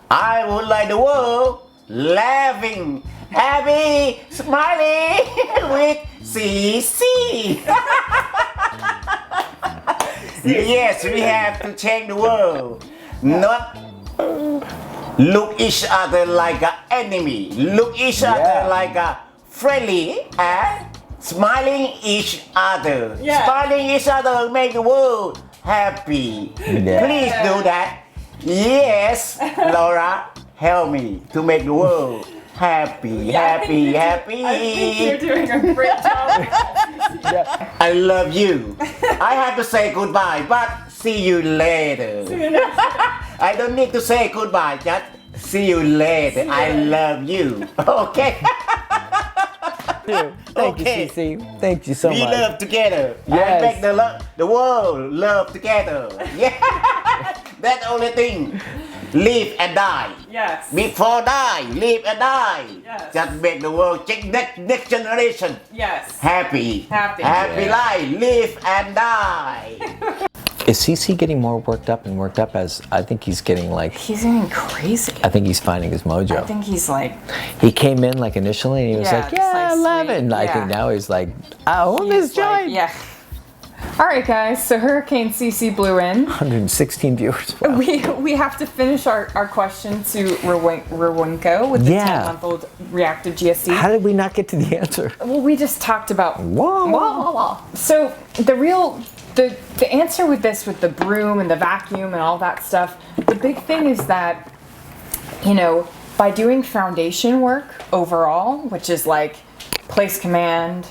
I would like the world laughing, happy, smiling with CC. Yes, we have to change the world. Not look each other like an enemy. Look each other like a friendly and smiling each other. Smiling each other make the world happy. Please do that. Yes, Laura, help me to make the world happy, happy, happy. I think you're doing a great job. I love you. I have to say goodbye, but see you later. I don't need to say goodbye, just see you later. I love you. Okay. Thank you, Cece. Thank you so much. We love together. Yes. I make the world love together. Yeah. That's the only thing. Live and die. Yes. Before die, live and die. Yes. Just make the world next generation. Yes. Happy. Happy. Life. Live and die. Is CC getting more worked up as I think he's getting like... He's getting crazy. I think he's finding his mojo. I think he's like... He came in like initially and he was like, yeah, like 11. I think now he's like, I own this joint. Yeah. All right, guys. So Hurricane CC blew in. 116 viewers. Wow. We have to finish our question to Rowinko with the 10-month-old reactive GSC. How did we not get to the answer? Well, we just talked about... Whoa. So the answer with this, with the broom and the vacuum and all that stuff, the big thing is that, you know, by doing foundation work overall, which is like place command,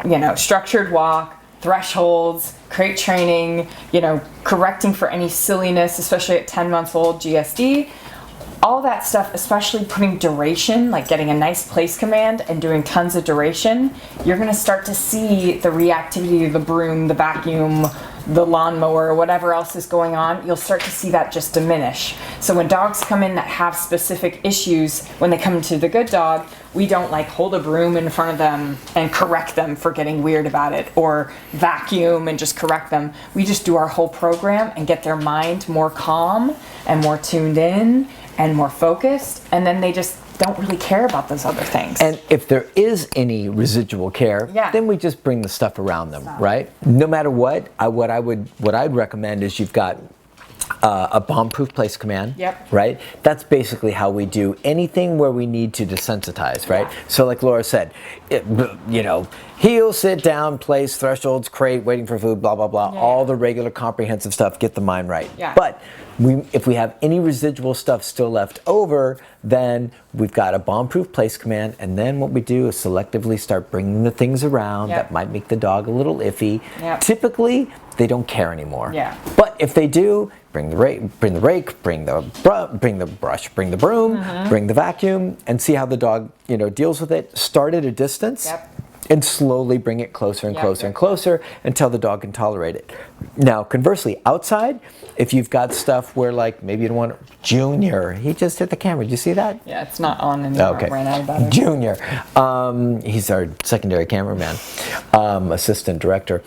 you know, structured walk, thresholds, crate training, you know, correcting for any silliness, especially at 10 months old GSD, all that stuff, especially putting duration, like getting a nice place command and doing tons of duration, you're going to start to see the reactivity of the broom, the vacuum, the lawnmower, whatever else is going on, you'll start to see that just diminish. So when dogs come in that have specific issues, when they come to the good dog, we don't like hold a broom in front of them and correct them for getting weird about it, or vacuum and just correct them. We just do our whole program and get their mind more calm and more tuned in and more focused, and then they just don't really care about those other things. And if there is any residual care, then we just bring the stuff around them, right? No matter what, what I'd recommend is you've got a bomb-proof place command, right? That's basically how we do anything where we need to desensitize, right? So like Laura said, you know, heel, sit down, place, thresholds, crate, waiting for food, blah, blah, blah, all the regular comprehensive stuff, get the mind right. But if we have any residual stuff still left over, then we've got a bomb-proof place command, and then what we do is selectively start bringing the things around that might make the dog a little iffy. Typically, they don't care anymore. But if they do, bring the rake, bring the brush, bring the broom, bring the vacuum, and see how the dog, you know, deals with it. Start at a distance. and slowly bring it closer and closer and closer until the dog can tolerate it. Now, conversely, outside, if you've got stuff where like maybe you don't want Junior, he just hit the camera. Did you see that? Yeah, it's not on anymore. Okay. I ran out of battery. Junior, he's our secondary cameraman, assistant director.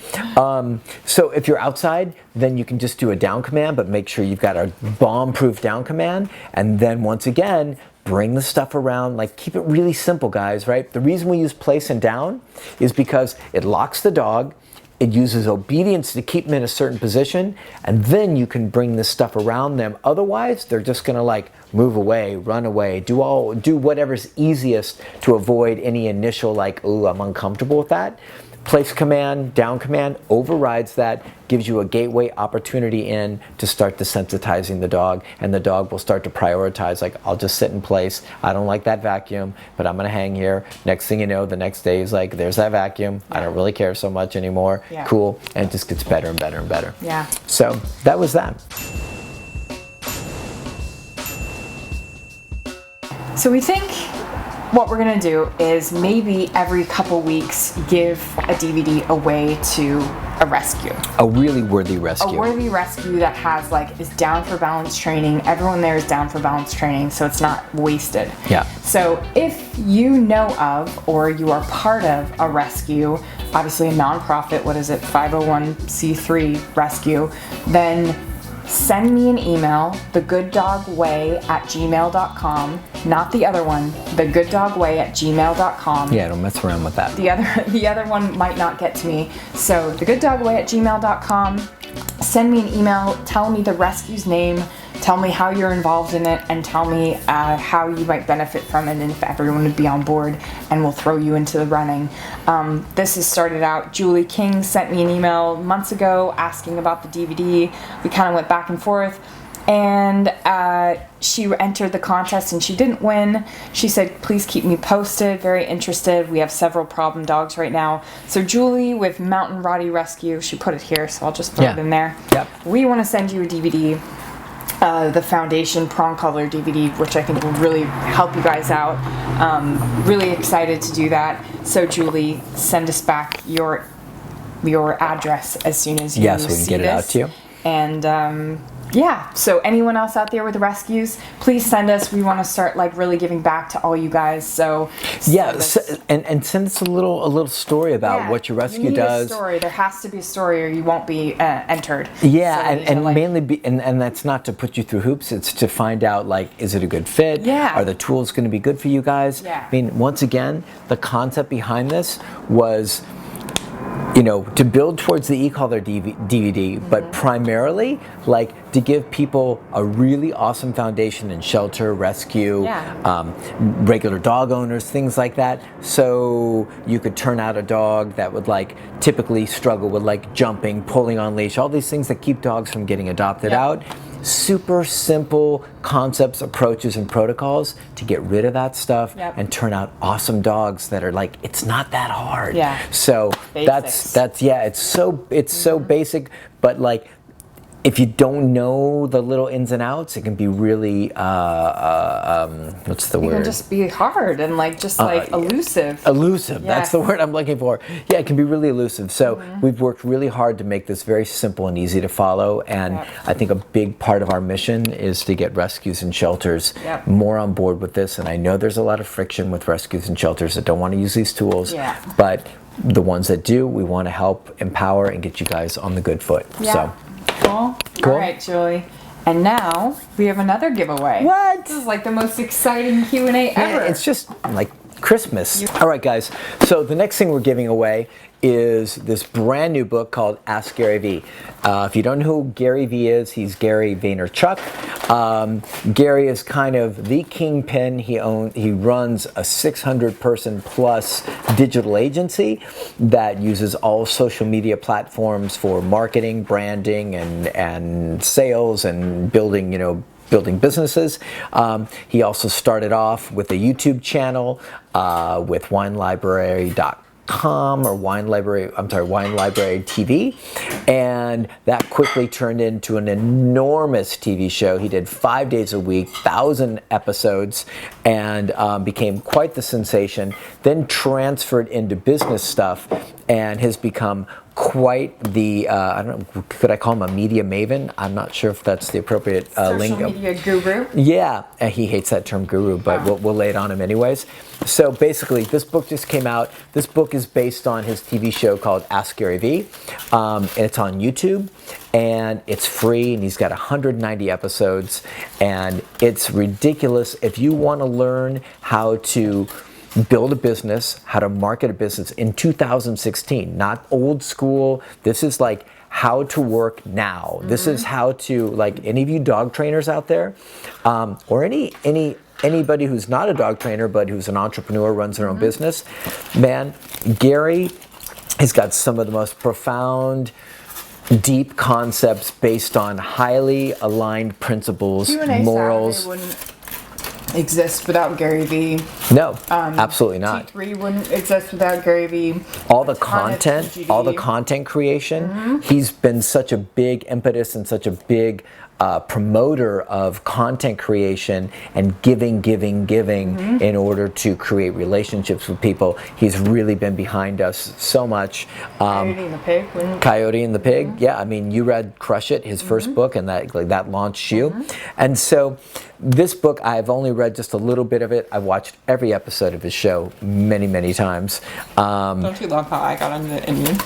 So if you're outside, then you can just do a down command, but make sure you've got a bomb-proof down command, and then once again, bring the stuff around, like keep it really simple, guys, right? The reason we use place and down is because it locks the dog, it uses obedience to keep them in a certain position, and then you can bring this stuff around them. Otherwise, they're just gonna like move away, run away, do whatever's easiest to avoid any initial like, ooh, I'm uncomfortable with that. Place command, down command overrides that, gives you a gateway opportunity in to start desensitizing the dog, and the dog will start to prioritize, like, I'll just sit in place. I don't like that vacuum, but I'm gonna hang here. Next thing you know, the next day is like, there's that vacuum. I don't really care so much anymore. Cool. And it just gets better and better and better. Yeah. So that was that. So we think what we're gonna do is maybe every couple weeks give a DVD away to a rescue. A really worthy rescue. A worthy rescue that has like, is down for balance training. Everyone there is down for balance training, so it's not wasted. Yeah. So if you know of, or you are part of a rescue, obviously a nonprofit, 501c3 rescue, then send me an email, thegooddogway@gmail.com, not the other one, thegooddogway@gmail.com. Yeah, don't mess around with that. The other one might not get to me. So thegooddogway@gmail.com. Send me an email, tell me the rescue's name, tell me how you're involved in it, and tell me how you might benefit from it and if everyone would be on board, and we'll throw you into the running. This has started out, Julie King sent me an email months ago asking about the DVD. We kind of went back and forth, and she entered the contest and she didn't win. She said, please keep me posted, very interested. We have several problem dogs right now. So Julie with Mountain Roddy Rescue, she put it here, so I'll just throw it in there. Yep. We want to send you a DVD. The Foundation Prong Color DVD, which I think will really help you guys out. Really excited to do that. So Julie, send us back your address as soon as you see this. Yes, we can get it out to you. And yeah, so anyone else out there with rescues, please send us. We want to start like really giving back to all you guys. So yeah, and send us a little story about what your rescue does. A story. There has to be a story, or you won't be entered. Yeah, so and mainly and that's not to put you through hoops. It's to find out, like, is it a good fit? Yeah. Are the tools going to be good for you guys? Yeah. I mean, once again, the concept behind this was, you know, to build towards the e-collar DVD, but primarily like to give people a really awesome foundation in shelter, rescue, regular dog owners, things like that. So you could turn out a dog that would like typically struggle with like jumping, pulling on leash, all these things that keep dogs from getting adopted out. Super simple concepts, approaches, and protocols to get rid of that stuff and turn out awesome dogs that are like, it's not that hard. Yeah. So Basics. that's it's so basic, but like if you don't know the little ins and outs, it can be really what's the word? It can just be hard and like elusive. Elusive. That's the word I'm looking for. Yeah, it can be really elusive. So we've worked really hard to make this very simple and easy to follow. And I think a big part of our mission is to get rescues and shelters more on board with this. And I know there's a lot of friction with rescues and shelters that don't want to use these tools. But the ones that do, we want to help empower and get you guys on the good foot. So. Cool. All right, Julie. And now we have another giveaway. What? This is like the most exciting Q&A ever. It's just like Christmas. All right, guys. So the next thing we're giving away is this brand new book called Ask Gary V. If you don't know who Gary V is, he's Gary Vaynerchuk. Gary is kind of the kingpin. He runs a 600-person plus digital agency that uses all social media platforms for marketing, branding, and sales and building businesses. He also started off with a YouTube channel with WineLibrary.com. wine.com or Wine Library TV, and that quickly turned into an enormous TV show. He did 5 days a week, 1,000 episodes, and became quite the sensation. Then transferred into business stuff and has become quite the, I don't know, could I call him a media maven? I'm not sure if that's the appropriate lingo. Social media guru? Yeah, and he hates that term guru, but we'll lay it on him anyways. So basically, this book just came out. This book is based on his TV show called Ask Gary V. And it's on YouTube, and it's free, and he's got 190 episodes, and it's ridiculous. If you want to learn how to build a business, how to market a business in 2016, not old school. This is like how to work now. Mm-hmm. This is how to, like, any of you dog trainers out there, or anybody who's not a dog trainer but who's an entrepreneur, runs their own business, man, Gary has got some of the most profound, deep concepts based on highly aligned principles, Q&A morals. Saturday wouldn't exist without Gary V. No, absolutely not. T3 wouldn't exist without Gary V. All the content creation. He's been such a big impetus and such a big promoter of content creation and giving in order to create relationships with people. He's really been behind us so much. Coyote and the Pig. Coyote and the Pig. Yeah, I mean, you read Crush It, his first book, and that launched you. And so this book, I've only read just a little bit of it. I've watched every episode of his show many times. Don't you love how I got into Indian?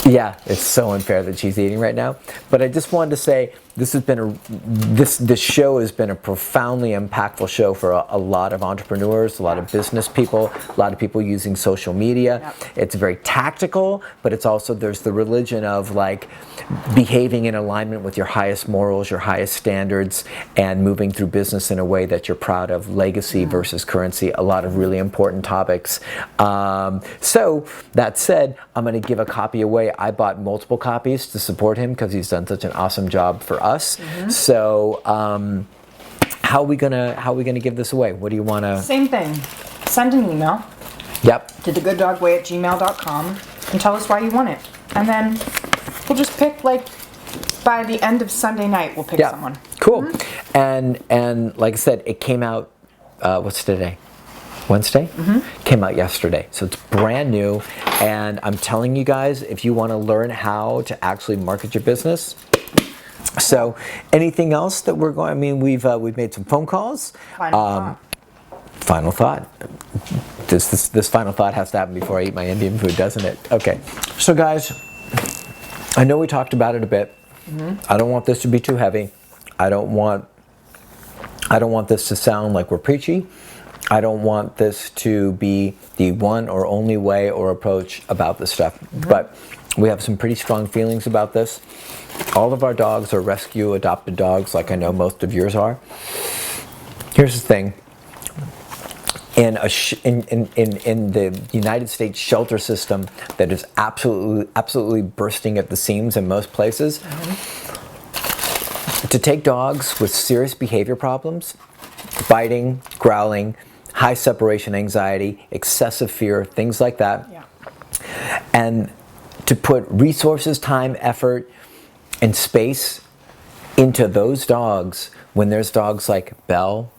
Yeah, it's so unfair that she's eating right now. But I just wanted to say this show has been a profoundly impactful show for a lot of entrepreneurs, a lot of business people, a lot of people using social media. Yep. It's very tactical, but it's also, there's the religion of like behaving in alignment with your highest morals, your highest standards, and moving through business in a way that you're proud of. Legacy versus currency, a lot of really important topics. So that said, I'm going to give a copy away. I bought multiple copies to support him because he's done such an awesome job for us. So how are we gonna give this away? What do you want to? Same thing. Send an email. Yep. To thegooddogway@gmail.com and tell us why you want it, and then we'll just pick, like, by the end of Sunday night we'll pick someone. Cool. And like I said, it came out. What's today? Wednesday? Came out yesterday. So it's brand new, and I'm telling you guys, if you want to learn how to actually market your business. So anything else that we're going, I mean, we've made some phone calls. Final thought. This final thought has to happen before I eat my Indian food, doesn't it? Okay. So guys, I know we talked about it a bit. I don't want this to be too heavy. I don't want this to sound like we're preachy. I don't want this to be the one or only way or approach about this stuff. But we have some pretty strong feelings about this. All of our dogs are rescue adopted dogs, like I know most of yours are. Here's the thing. In the United States shelter system that is absolutely bursting at the seams in most places, to take dogs with serious behavior problems, biting, growling, high separation anxiety, excessive fear, things like that, and to put resources, time, effort, and space into those dogs when there's dogs like Belle,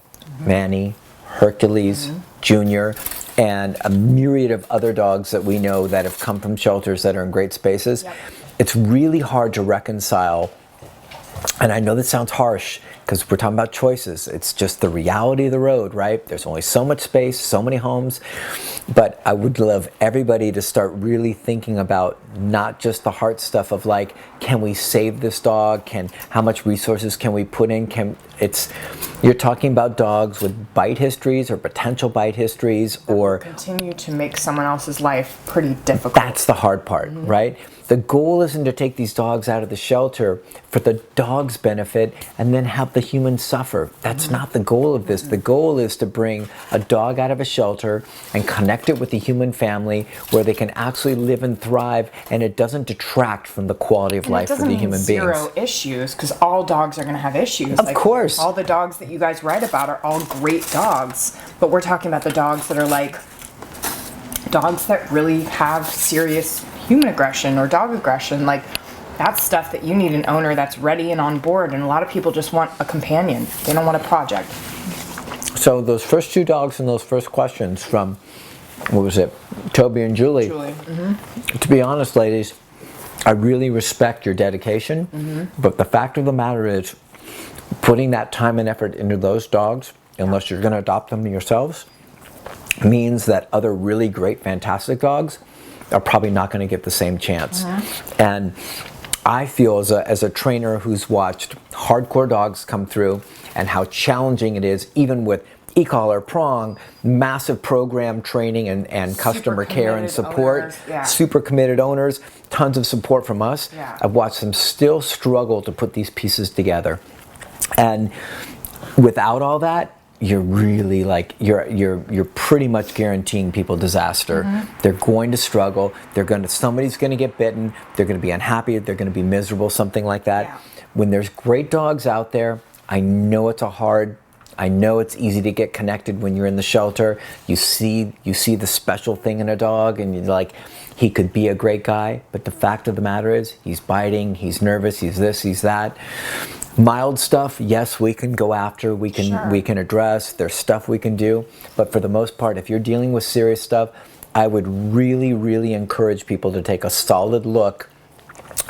Manny, Hercules, Junior, and a myriad of other dogs that we know that have come from shelters that are in great spaces. It's really hard to reconcile, and I know this sounds harsh because we're talking about choices. It's just the reality of the road, right? There's only so much space, so many homes. But I would love everybody to start really thinking about not just the heart stuff of like, can we save this dog? How much resources can we put in? You're talking about dogs with bite histories or potential bite histories, or continue to make someone else's life pretty difficult. That's the hard part, right? The goal isn't to take these dogs out of the shelter for the dog's benefit and then have the humans suffer. That's not the goal of this. The goal is to bring a dog out of a shelter and connect it with the human family where they can actually live and thrive, and it doesn't detract from the quality of life for the human beings. Zero issues, because all dogs are going to have issues. Of course. All the dogs that you guys write about are all great dogs, but we're talking about the dogs that are like dogs that really have serious human aggression or dog aggression, like that's stuff that you need an owner that's ready and on board. And a lot of people just want a companion. They don't want a project. So those first 2 dogs and those first questions from, what was it, Toby and Julie. To be honest, ladies, I really respect your dedication, but the fact of the matter is, putting that time and effort into those dogs, unless you're going to adopt them yourselves, means that other really great, fantastic dogs are probably not going to get the same chance. And I feel as a trainer who's watched hardcore dogs come through and how challenging it is, even with e-collar, prong, massive program training and customer care and support, super committed owners, tons of support from us. I've watched them still struggle to put these pieces together. And without all that, you're really like, you're pretty much guaranteeing people disaster. They're going to struggle. Somebody's going to get bitten. They're going to be unhappy. They're going to be miserable, something like that. When there's great dogs out there, I know it's easy to get connected when you're in the shelter. You see the special thing in a dog and you're like, he could be a great guy, but the fact of the matter is he's biting, he's nervous, he's this, he's that. Mild stuff, yes, we can go after, we can address, there's stuff we can do, but for the most part, if you're dealing with serious stuff, I would really, really encourage people to take a solid look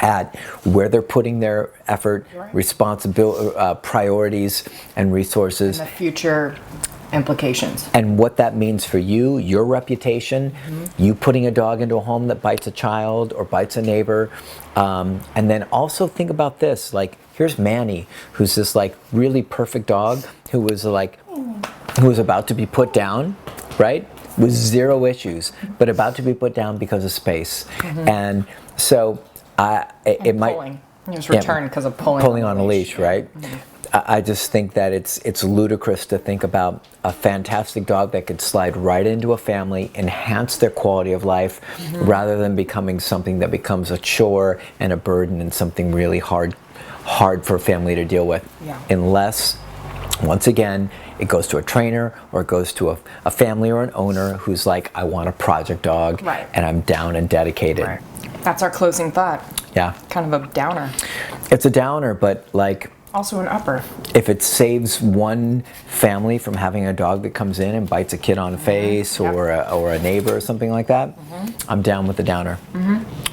at where they're putting their effort, responsibility, priorities, and resources. And the future implications. And what that means for you, your reputation, you putting a dog into a home that bites a child or bites a neighbor. And then also think about this, like, here's Manny, who's this like really perfect dog who was about to be put down, right? With 0 issues, but about to be put down because of space. And so it might. He was returned because of pulling on a leash, right? I just think that it's ludicrous to think about a fantastic dog that could slide right into a family, enhance their quality of life, rather than becoming something that becomes a chore and a burden and something really hard for a family to deal with. Unless, once again, it goes to a trainer or it goes to a family or an owner who's like, I want a project dog and I'm down and dedicated. That's our closing thought. Kind of a downer. It's a downer, but like, also an upper. If it saves one family from having a dog that comes in and bites a kid on the face or a neighbor or something like that, I'm down with the downer.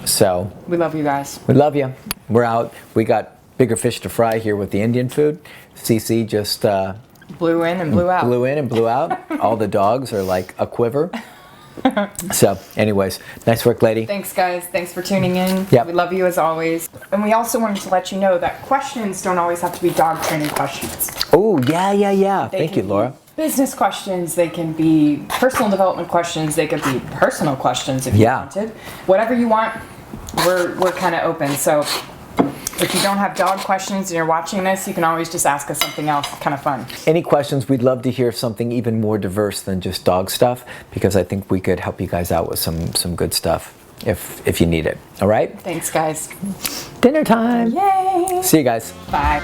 So we love you guys. We love you. We're out. We got bigger fish to fry here with the Indian food. Cece just blew in and blew out. Blew in and blew out. All the dogs are like a quiver. So anyways, nice work, lady. Thanks, guys. Thanks for tuning in. We love you as always. And we also wanted to let you know that questions don't always have to be dog training questions. Oh, yeah. Thank you, Laura. Business questions, they can be personal development questions, they could be personal questions if you wanted. Whatever you want, we're kind of open. So if you don't have dog questions and you're watching this, you can always just ask us something else. It's kind of fun. Any questions, we'd love to hear something even more diverse than just dog stuff, because I think we could help you guys out with some good stuff if you need it. All right? Thanks, guys. Dinner time. Yay. See you guys. Bye.